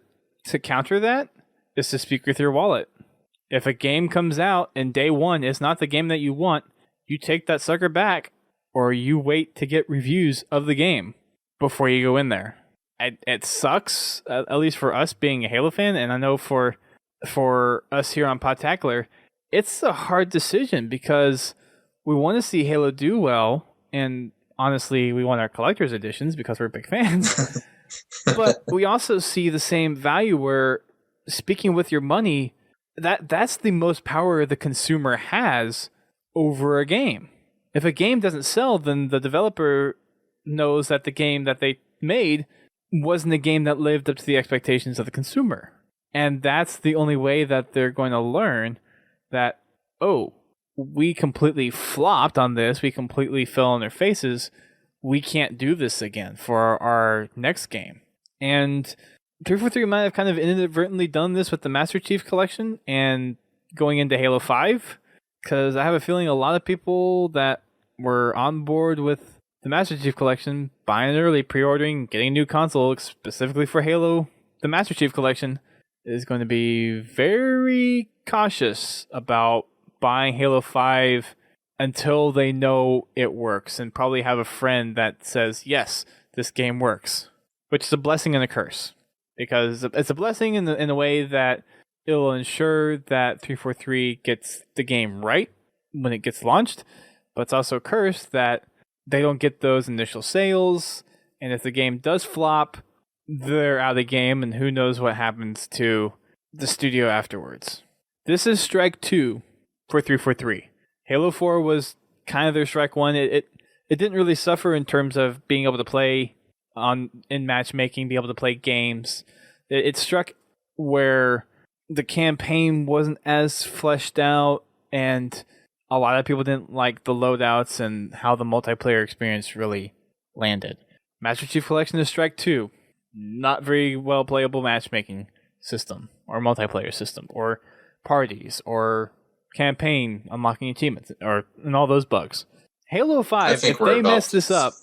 counter that is to speak with your wallet. If a game comes out and day one is not the game that you want, you take that sucker back, or you wait to get reviews of the game before you go in there. It sucks, at least for us being a Halo fan, and I know for us here on Podtacular, it's a hard decision, because we want to see Halo do well, and honestly, we want our collector's editions because we're big fans. But we also see the same value where, speaking with your money, that's the most power the consumer has over a game. If a game doesn't sell, then the developer knows that the game that they made wasn't a game that lived up to the expectations of the consumer. And that's the only way that they're going to learn that, oh, we completely flopped on this, we completely fell on their faces, we can't do this again for our next game. And 343 might have kind of inadvertently done this with the Master Chief Collection and going into Halo 5, because I have a feeling a lot of people that were on board with the Master Chief Collection, buying it early, pre-ordering, getting a new console specifically for Halo, the Master Chief Collection, is going to be very cautious about buying Halo 5 until they know it works and probably have a friend that says, yes, this game works, which is a blessing and a curse. Because it's a blessing in the way that it'll ensure that 343 gets the game right when it gets launched, but it's also a curse that they don't get those initial sales, and if the game does flop, they're out of the game, and who knows what happens to the studio afterwards. This is strike 2 for 343. Halo 4 was kind of their strike 1. It didn't really suffer in terms of being able to play in matchmaking, be able to play games. It struck where the campaign wasn't as fleshed out, and a lot of people didn't like the loadouts and how the multiplayer experience really landed. Master Chief Collection is strike 2. Not very well playable matchmaking system, or multiplayer system, or parties, or campaign unlocking achievements, and all those bugs. Halo 5, if they mess this up,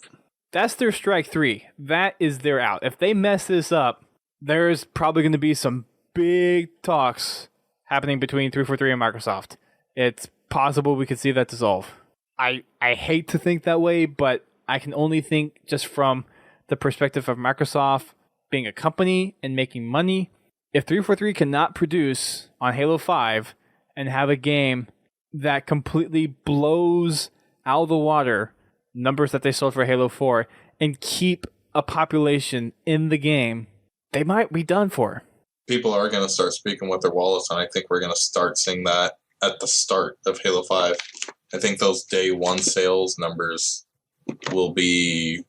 that's their strike 3. That is their out. If they mess this up, there's probably going to be some big talks happening between 343 and Microsoft. It's possible we could see that dissolve. I hate to think that way, but I can only think just from the perspective of Microsoft being a company and making money. If 343 cannot produce on Halo 5 and have a game that completely blows out of the water numbers that they sold for Halo 4 and keep a population in the game, they might be done for. People are going to start speaking with their wallets, and I think we're going to start seeing that at the start of Halo 5. I think those day one sales numbers will be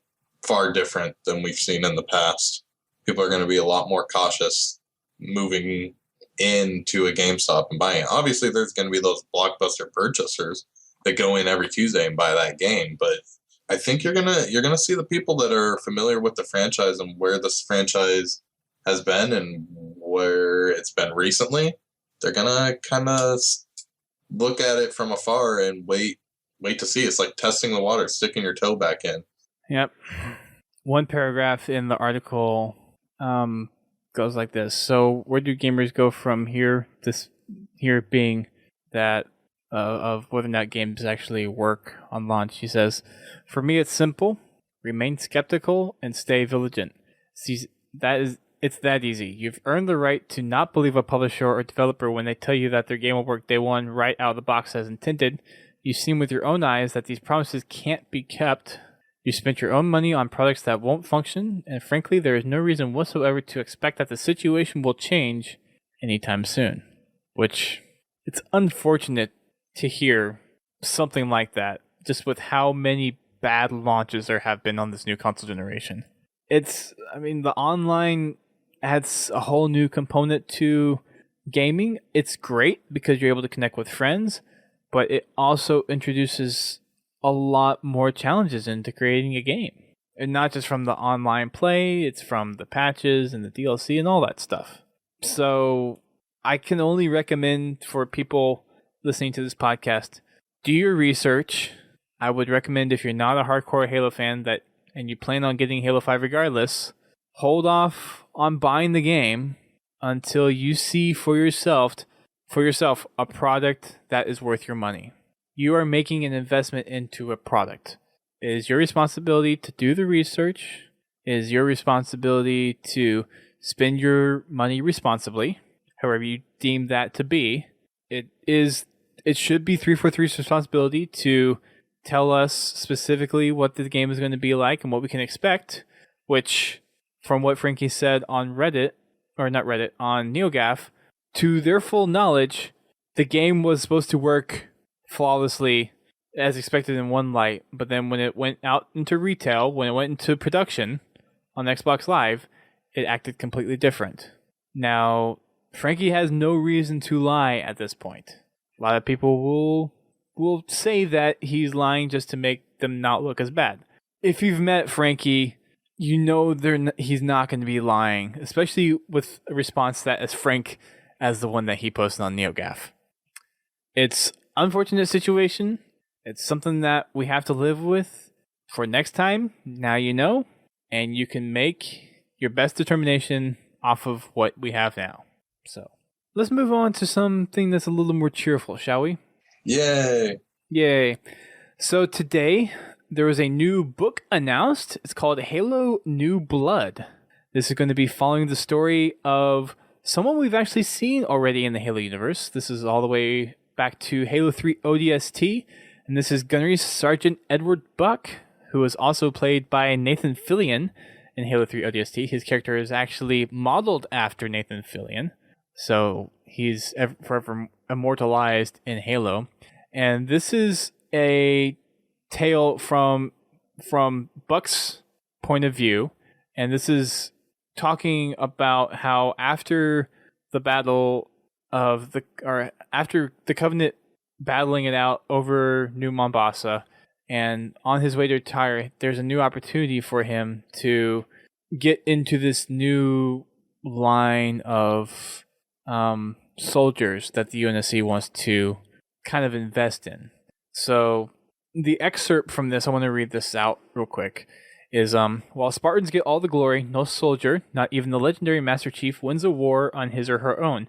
far different than we've seen in the past. People are going to be a lot more cautious moving into a GameStop and buying it. Obviously, there's going to be those blockbuster purchasers that go in every Tuesday and buy that game, but I think you're gonna see the people that are familiar with the franchise and where this franchise has been and where it's been recently. They're gonna kind of look at it from afar and wait to see. It's like testing the water, sticking your toe back in. Yep. One paragraph in the article goes like this. So where do gamers go from here? This here being that of whether or not games actually work on launch. He says, "For me, it's simple. Remain skeptical and stay vigilant. See, it's that easy. You've earned the right to not believe a publisher or developer when they tell you that their game will work day one right out of the box as intended. You've seen with your own eyes that these promises can't be kept. You spent your own money on products that won't function, and frankly, there is no reason whatsoever to expect that the situation will change anytime soon." Which, it's unfortunate to hear something like that, just with how many bad launches there have been on this new console generation. The online adds a whole new component to gaming. It's great because you're able to connect with friends, but it also introduces a lot more challenges into creating a game. And not just from the online play, it's from the patches and the DLC and all that stuff. So I can only recommend for people listening to this podcast, do your research. I would recommend, if you're not a hardcore Halo fan and you plan on getting Halo 5 regardless, hold off on buying the game until you see for yourself a product that is worth your money. You are making an investment into a product. It is your responsibility to do the research. It is your responsibility to spend your money responsibly, however you deem that to be. It should be 343's responsibility to tell us specifically what the game is going to be like and what we can expect, which, from what Frankie said on on NeoGAF, to their full knowledge, the game was supposed to work flawlessly as expected in one light, but then when it went out into retail, when it went into production on Xbox Live, it acted completely different. Now, Frankie has no reason to lie at this point. A lot of people will say that he's lying just to make them not look as bad. If you've met Frankie, you know he's not going to be lying, especially with a response that as frank as the one that he posted on NeoGAF. It's an unfortunate situation. It's something that we have to live with for next time. Now you know, and you can make your best determination off of what we have now. So let's move on to something that's a little more cheerful, shall we? Yay! Yay. So today, there was a new book announced. It's called Halo New Blood. This is going to be following the story of someone we've actually seen already in the Halo universe. This is all the way back to Halo 3 ODST. And this is Gunnery Sergeant Edward Buck, who was also played by Nathan Fillion in Halo 3 ODST. His character is actually modeled after Nathan Fillion. So he's forever immortalized in Halo. And this is a tale from Buck's point of view. And this is talking about how after the battle after the Covenant battling it out over New Mombasa, and on his way to retire, there's a new opportunity for him to get into this new line of soldiers that the UNSC wants to kind of invest in. So the excerpt from this, I want to read this out real quick, is while Spartans get all the glory, no soldier, not even the legendary Master Chief, wins a war on his or her own.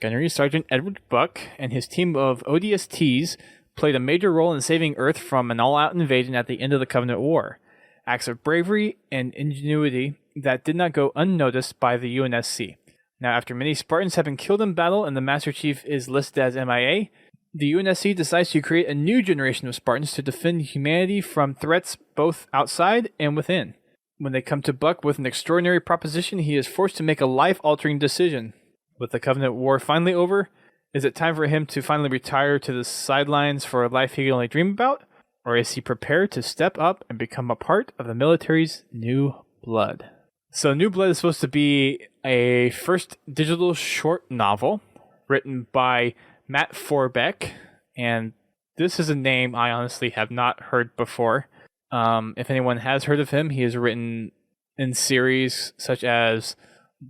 Gunnery Sergeant Edward Buck and his team of ODSTs played a major role in saving Earth from an all-out invasion at the end of the Covenant War. Acts of bravery and ingenuity that did not go unnoticed by the UNSC. Now, after many Spartans have been killed in battle and the Master Chief is listed as MIA, the UNSC decides to create a new generation of Spartans to defend humanity from threats both outside and within. When they come to Buck with an extraordinary proposition, he is forced to make a life-altering decision. With the Covenant War finally over, is it time for him to finally retire to the sidelines for a life he can only dream about? Or is he prepared to step up and become a part of the military's New Blood? So New Blood is supposed to be a first digital short novel written by Matt Forbeck, and this is a name I honestly have not heard before. If anyone has heard of him, he has written in series such as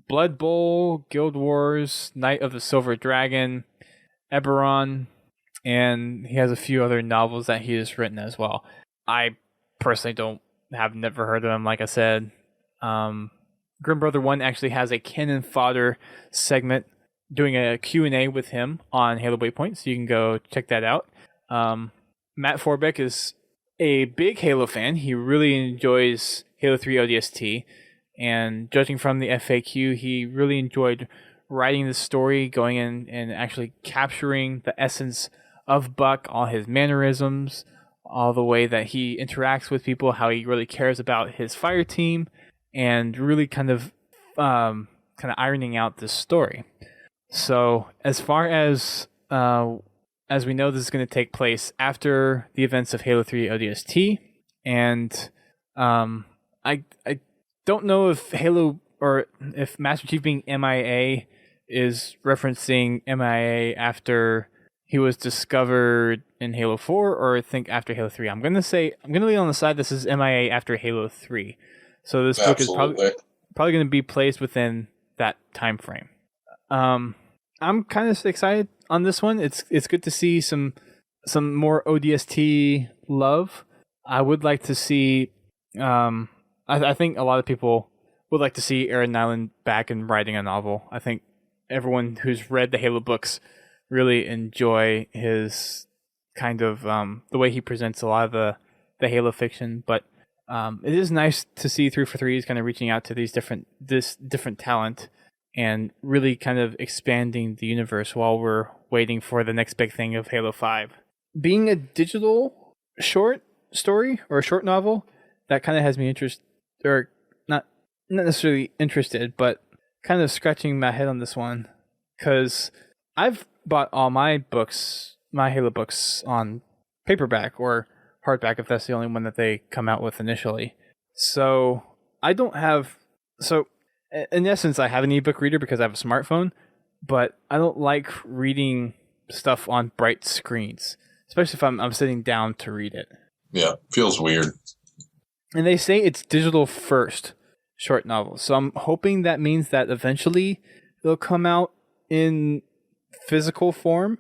Blood Bowl, Guild Wars, Night of the Silver Dragon, Eberron, and he has a few other novels that he has written as well. I personally have never heard of him, like I said. Grim Brother 1 actually has a Cannon Fodder segment doing a Q&A with him on Halo Waypoint, so you can go check that out. Matt Forbeck is a big Halo fan. He really enjoys Halo 3 ODST, and judging from the FAQ, he really enjoyed writing the story, going in and actually capturing the essence of Buck, all his mannerisms, all the way that he interacts with people, how he really cares about his fire team, and really kind of ironing out this story. So as far as we know, this is going to take place after the events of Halo 3 ODST, and I don't know if Halo or if Master Chief being MIA is referencing MIA after he was discovered in Halo 4, or I think after Halo 3. I'm going to lean on the side this is MIA after Halo 3. So this book is probably going to be placed within that time frame. I'm kind of excited on this one. It's good to see some more ODST love. I would like to see. I think a lot of people would like to see Aaron Nyland back and writing a novel. I think everyone who's read the Halo books really enjoy his kind of the way he presents a lot of the Halo fiction. But it is nice to see 343 is kind of reaching out to this different talent and really kind of expanding the universe while we're waiting for the next big thing of Halo 5. Being a digital short story or a short novel, that kind of has me not necessarily interested, but kind of scratching my head on this one, because I've bought all my Halo books on paperback or hardback if that's the only one that they come out with initially. So in essence, I have an ebook reader because I have a smartphone, but I don't like reading stuff on bright screens, especially if I'm sitting down to read it. Yeah, feels weird. And they say it's digital first short novels, so I'm hoping that means that eventually they'll come out in physical form,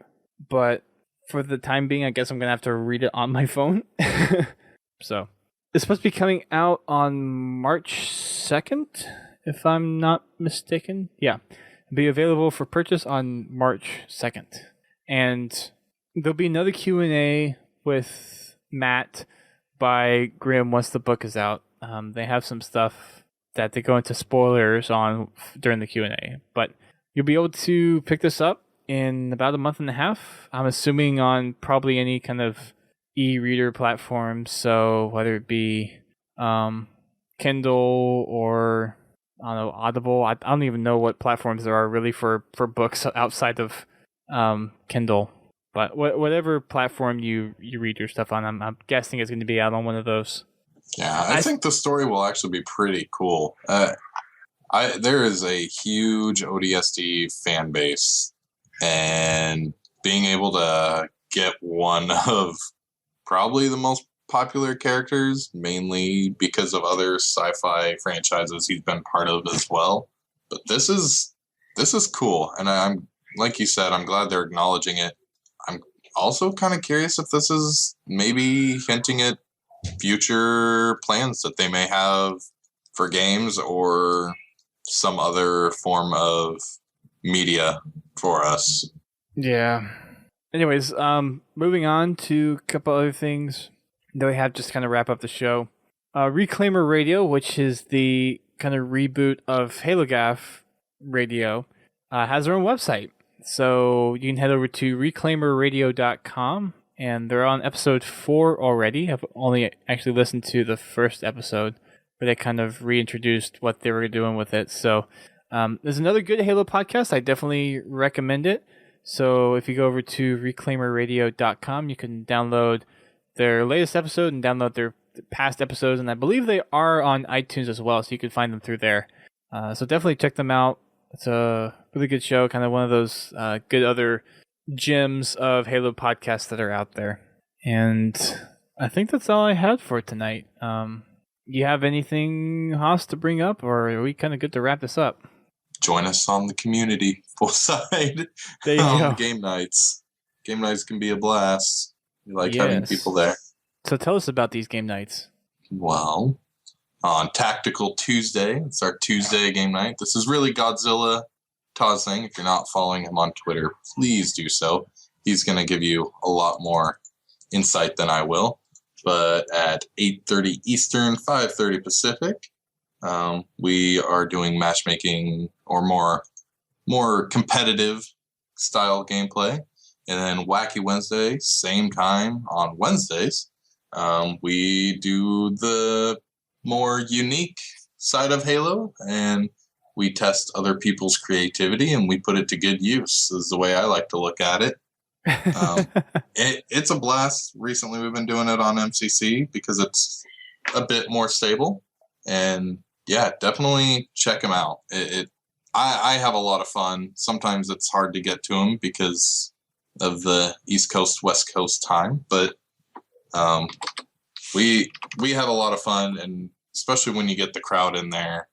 but for the time being, I guess I'm going to have to read it on my phone. So it's supposed to be coming out on March 2nd, if I'm not mistaken. Yeah, it'll be available for purchase on March 2nd. And there'll be another Q&A with Matt by Grimm once the book is out. They have some stuff that they go into spoilers on during the Q&A, but you'll be able to pick this up in about a month and a half. I'm assuming on probably any kind of e-reader platform, so whether it be Kindle or I don't know, Audible. I don't even know what platforms there are really for books outside of Kindle. But whatever platform you read your stuff on, I'm guessing it's going to be out on one of those. Yeah, I think the story will actually be pretty cool. There is a huge ODST fan base, and being able to get one of probably the most popular characters, mainly because of other sci-fi franchises he's been part of as well. But this is cool, and I'm like you said, I'm glad they're acknowledging it. I'm also kind of curious if this is maybe hinting at future plans that they may have for games or some other form of media for us. Yeah. Anyways, moving on to a couple other things that we have just kind of wrap up the show. Reclaimer Radio, which is the kind of reboot of HaloGAF Radio, has their own website. So you can head over to reclaimerradio.com, and they're on episode 4 already. I've only actually listened to the first episode, where they kind of reintroduced what they were doing with it. So there's another good Halo podcast. I definitely recommend it. So if you go over to reclaimerradio.com, you can download their latest episode and download their past episodes. And I believe they are on iTunes as well, so you can find them through there. So definitely check them out. It's a really good show, kind of one of those good other gems of Halo podcasts that are out there. And I think that's all I had for tonight. You have anything, Haas, to bring up, or are we kind of good to wrap this up? Join us on the community full side. There you go. Game nights. Game nights can be a blast. We like having people there. So tell us about these game nights. Well, on Tactical Tuesday, it's our Tuesday game night. This is really Godzilla Taw's thing. If you're not following him on Twitter, please do so. He's going to give you a lot more insight than I will. But at 8:30 Eastern, 5:30 Pacific, we are doing matchmaking or more competitive style gameplay. And then Wacky Wednesday, same time on Wednesdays, we do the more unique side of Halo, and we test other people's creativity and we put it to good use, is the way I like to look at it. It's a blast. Recently we've been doing it on MCC because it's a bit more stable, and yeah, definitely check them out. I have a lot of fun. Sometimes it's hard to get to them because of the East Coast, West Coast time, but we have a lot of fun, and especially when you get the crowd in there.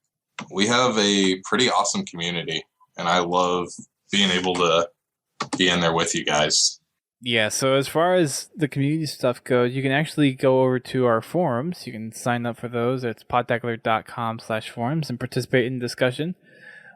We have a pretty awesome community, and I love being able to be in there with you guys. Yeah, so as far as the community stuff goes, you can actually go over to our forums. You can sign up for those. It's podtacular.com/forums and participate in discussion.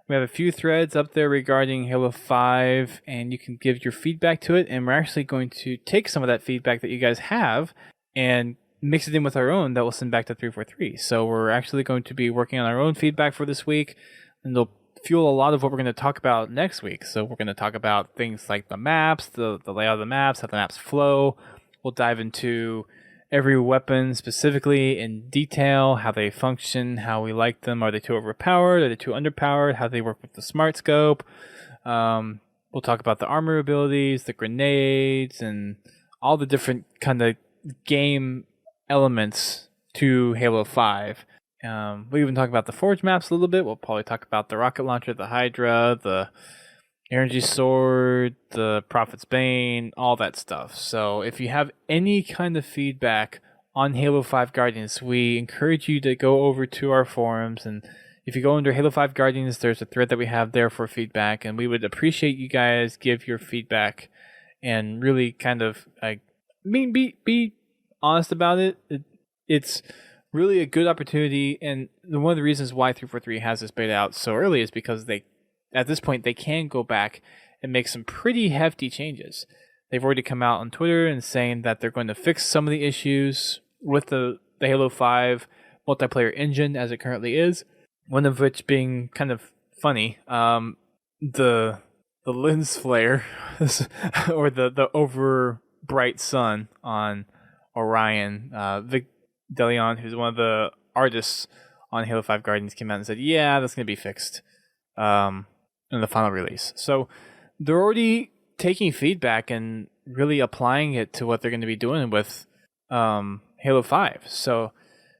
We have a few threads up there regarding Halo 5, and you can give your feedback to it, and we're actually going to take some of that feedback that you guys have and mix it in with our own that we'll send back to 343. So we're actually going to be working on our own feedback for this week, and they'll fuel a lot of what we're going to talk about next week. So we're going to talk about things like the maps, the layout of the maps, how the maps flow. We'll dive into every weapon specifically in detail, how they function, how we like them. Are they too overpowered? Are they too underpowered? How they work with the smart scope. We'll talk about the armor abilities, the grenades, and all the different kind of game elements to Halo 5. We even talk about the Forge maps a little bit. We'll probably talk about the rocket launcher, the Hydra, the energy sword, the Prophet's Bane, all that stuff. So if you have any kind of feedback on Halo 5 Guardians, we encourage you to go over to our forums. And if you go under Halo 5 Guardians, there's a thread that we have there for feedback. And we would appreciate you guys give your feedback and really kind of, be honest about it. It's really a good opportunity, and one of the reasons why 343 has this beta out so early is because at this point they can go back and make some pretty hefty changes. they've already come out on Twitter and saying that they're going to fix some of the issues with the Halo 5 multiplayer engine as it currently is. One of which being kind of funny, the lens flare or the over bright sun on Orion. Vic DeLeon, who's one of the artists on Halo 5 Guardians, came out and said, yeah, that's going to be fixed in the final release. So they're already taking feedback and really applying it to what they're going to be doing with Halo 5. So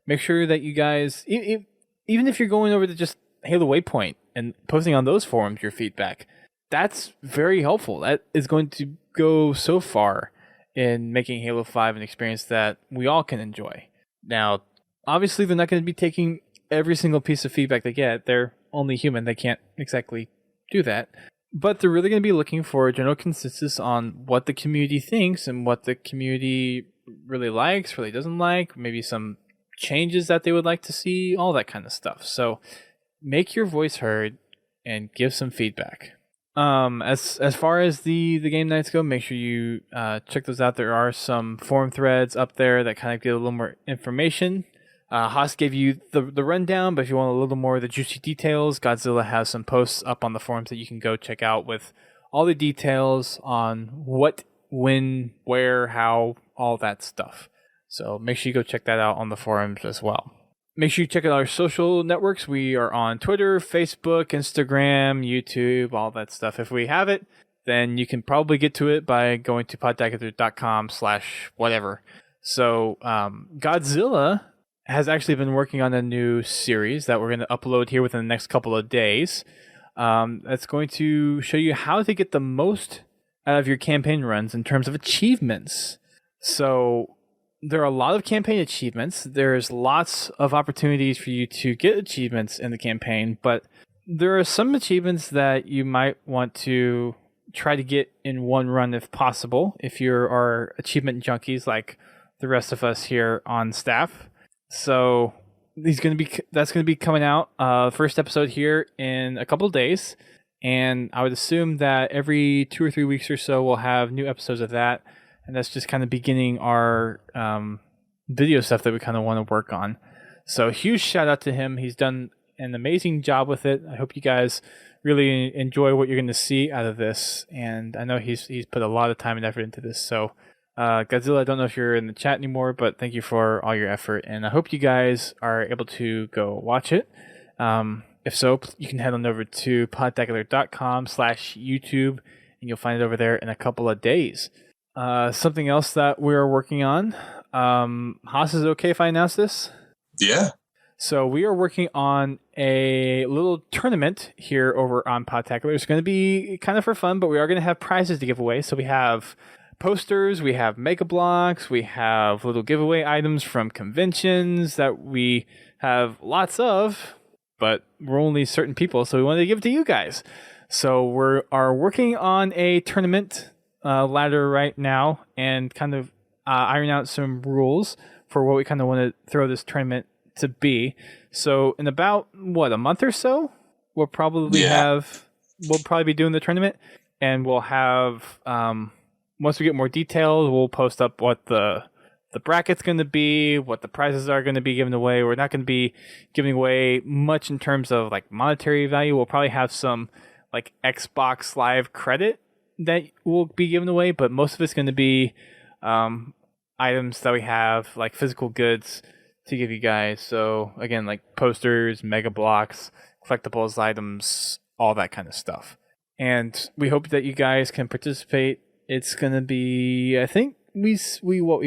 make sure that you guys, even if you're going over to just Halo Waypoint and posting on those forums your feedback, that's very helpful. That is going to go so far in making Halo 5 an experience that we all can enjoy. Now, obviously, they're not going to be taking every single piece of feedback they get. They're only human. They can't exactly do that. But they're really going to be looking for a general consensus on what the community thinks and what the community really likes, really doesn't like, maybe some changes that they would like to see, all that kind of stuff. So make your voice heard and give some feedback. As far as the game nights go, make sure you check those out. There are some forum threads up there that kind of give a little more information. Haas gave you the rundown, but if you want a little more of the juicy details, Godzilla has some posts up on the forums that you can go check out with all the details on what, when, where, how, all that stuff. So make sure you go check that out on the forums as well. Make sure you check out our social networks. We are on Twitter, Facebook, Instagram, YouTube, all that stuff. If we have it, then you can probably get to it by going to podtacular.com/whatever. So Godzilla has actually been working on a new series that we're going to upload here within the next couple of days. That's going to show you how to get the most out of your campaign runs in terms of achievements. So there are a lot of campaign achievements. There's lots of opportunities for you to get achievements in the campaign, but there are some achievements that you might want to try to get in one run if possible, if you are achievement junkies like the rest of us here on staff. So that's going to be coming out first episode here in a couple of days, and I would assume that every 2 or 3 weeks or so we'll have new episodes of that. And that's just kind of beginning our video stuff that we kind of want to work on. So huge shout out to him. He's done an amazing job with it. I hope you guys really enjoy what you're going to see out of this. And I know he's put a lot of time and effort into this. So Godzilla, I don't know if you're in the chat anymore, but thank you for all your effort. And I hope you guys are able to go watch it. If so, you can head on over to podtacular.com/YouTube and you'll find it over there in a couple of days. Something else that we're working on. Haas, is it okay if I announce this? Yeah. So we are working on a little tournament here over on Podtacular. It's going to be kind of for fun, but we are going to have prizes to give away. So we have posters, we have Mega Blocks, we have little giveaway items from conventions that we have lots of, but we're only certain people, so we wanted to give it to you guys. So we are working on a tournament ladder right now and kind of iron out some rules for what we kind of want to throw this tournament to be. So in about a month or so, we'll probably be doing the tournament, and we'll have once we get more details, we'll post up what the bracket's going to be, what the prizes are going to be given away. We're not going to be giving away much in terms of like monetary value. We'll probably have some like Xbox Live credit that will be given away, but most of it's going to be items that we have, like physical goods to give you guys. So again, like posters, Mega Blocks, collectibles items, all that kind of stuff. And we hope that you guys can participate. It's going to be, I think we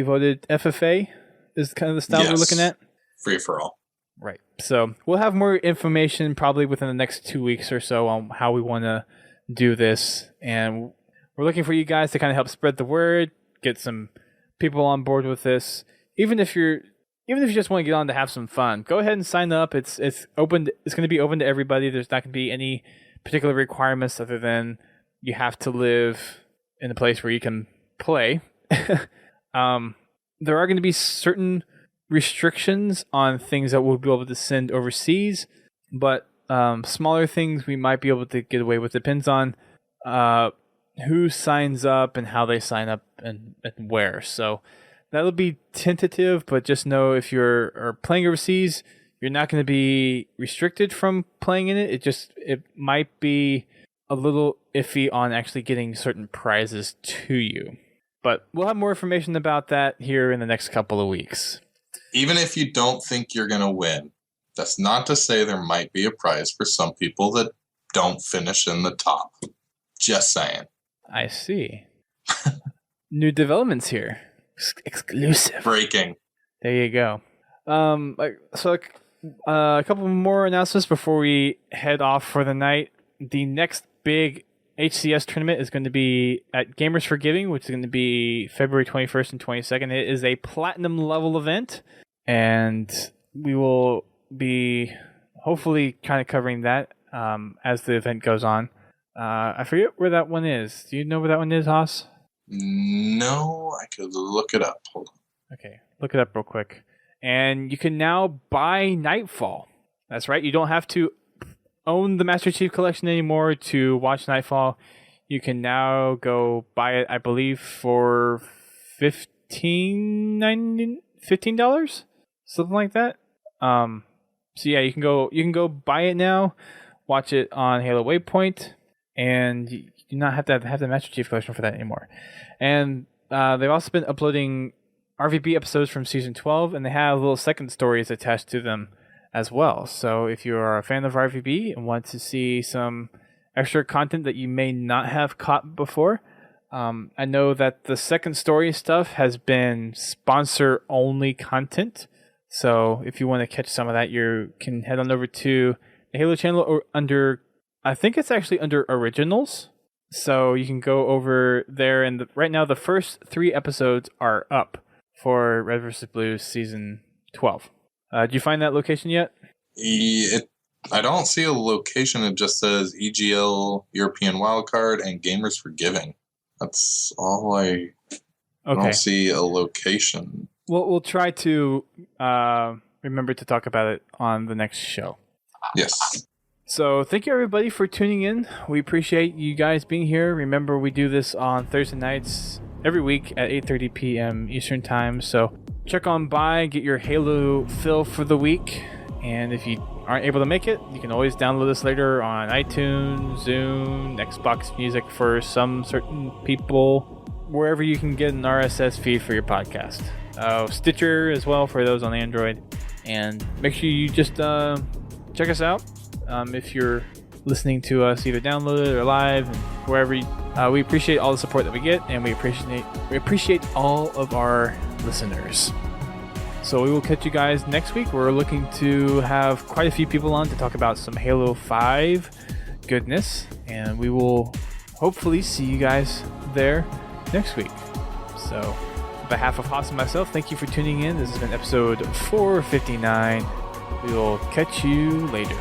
voted FFA is kind of the style we're looking at. Free for all. Right. So we'll have more information probably within the next 2 weeks or so on how we want to do this, and we're looking for you guys to kind of help spread the word, get some people on board with this. Even if you just want to get on to have some fun, go ahead and sign up. It's open. It's going to be open to everybody. There's not going to be any particular requirements other than you have to live in a place where you can play. There are going to be certain restrictions on things that we'll be able to send overseas, but smaller things we might be able to get away with. Depends on who signs up and how they sign up and where. So that'll be tentative, but just know if you're playing overseas, you're not going to be restricted from playing in it. It might be a little iffy on actually getting certain prizes to you. But we'll have more information about that here in the next couple of weeks. Even if you don't think you're going to win, that's not to say there might be a prize for some people that don't finish in the top. Just saying. I see. New developments here. Exclusive. Breaking. There you go. A couple more announcements before we head off for the night. The next big HCS tournament is going to be at Gamers for Giving, which is going to be February 21st and 22nd. It is a platinum level event, and we will be hopefully kind of covering that as the event goes on. I forget where that one is. Do you know where that one is, Haas? No, I could look it up. Hold on. Okay, look it up real quick. And you can now buy Nightfall. That's right. You don't have to own the Master Chief Collection anymore to watch Nightfall. You can now go buy it, I believe, for $15, something like that. So yeah, you can go buy it now, watch it on Halo Waypoint, and you do not have to have the Master Chief Collection for that anymore. And they've also been uploading RVB episodes from Season 12, and they have little second stories attached to them as well. So if you are a fan of RVB and want to see some extra content that you may not have caught before, I know that the second story stuff has been sponsor-only content. So if you want to catch some of that, you can head on over to the Halo channel or I think it's actually under Originals. So you can go over there, and right now the first 3 episodes are up for Red vs. Blue Season 12. Did you find that location yet? I don't see a location. It just says EGL European Wildcard and Gamers for Giving. That's all I don't see a location. We'll try to remember to talk about it on the next show. Yes. So thank you everybody for tuning in. We appreciate you guys being here. Remember, we do this on Thursday nights every week at 8:30 p.m. Eastern Time. So check on by, get your Halo fill for the week. And if you aren't able to make it, you can always download us later on iTunes, Zune, Xbox Music for some certain people, wherever you can get an RSS feed for your podcast. Stitcher as well for those on Android. And make sure you just check us out if you're listening to us either downloaded or live, and wherever. We appreciate all the support that we get, and we appreciate all of our listeners. So we will catch you guys next week. We're looking to have quite a few people on to talk about some Halo 5 goodness, and we will hopefully see you guys there next week. So on behalf of Haas and myself, thank you for tuning in. This has been episode 459. We will catch you later.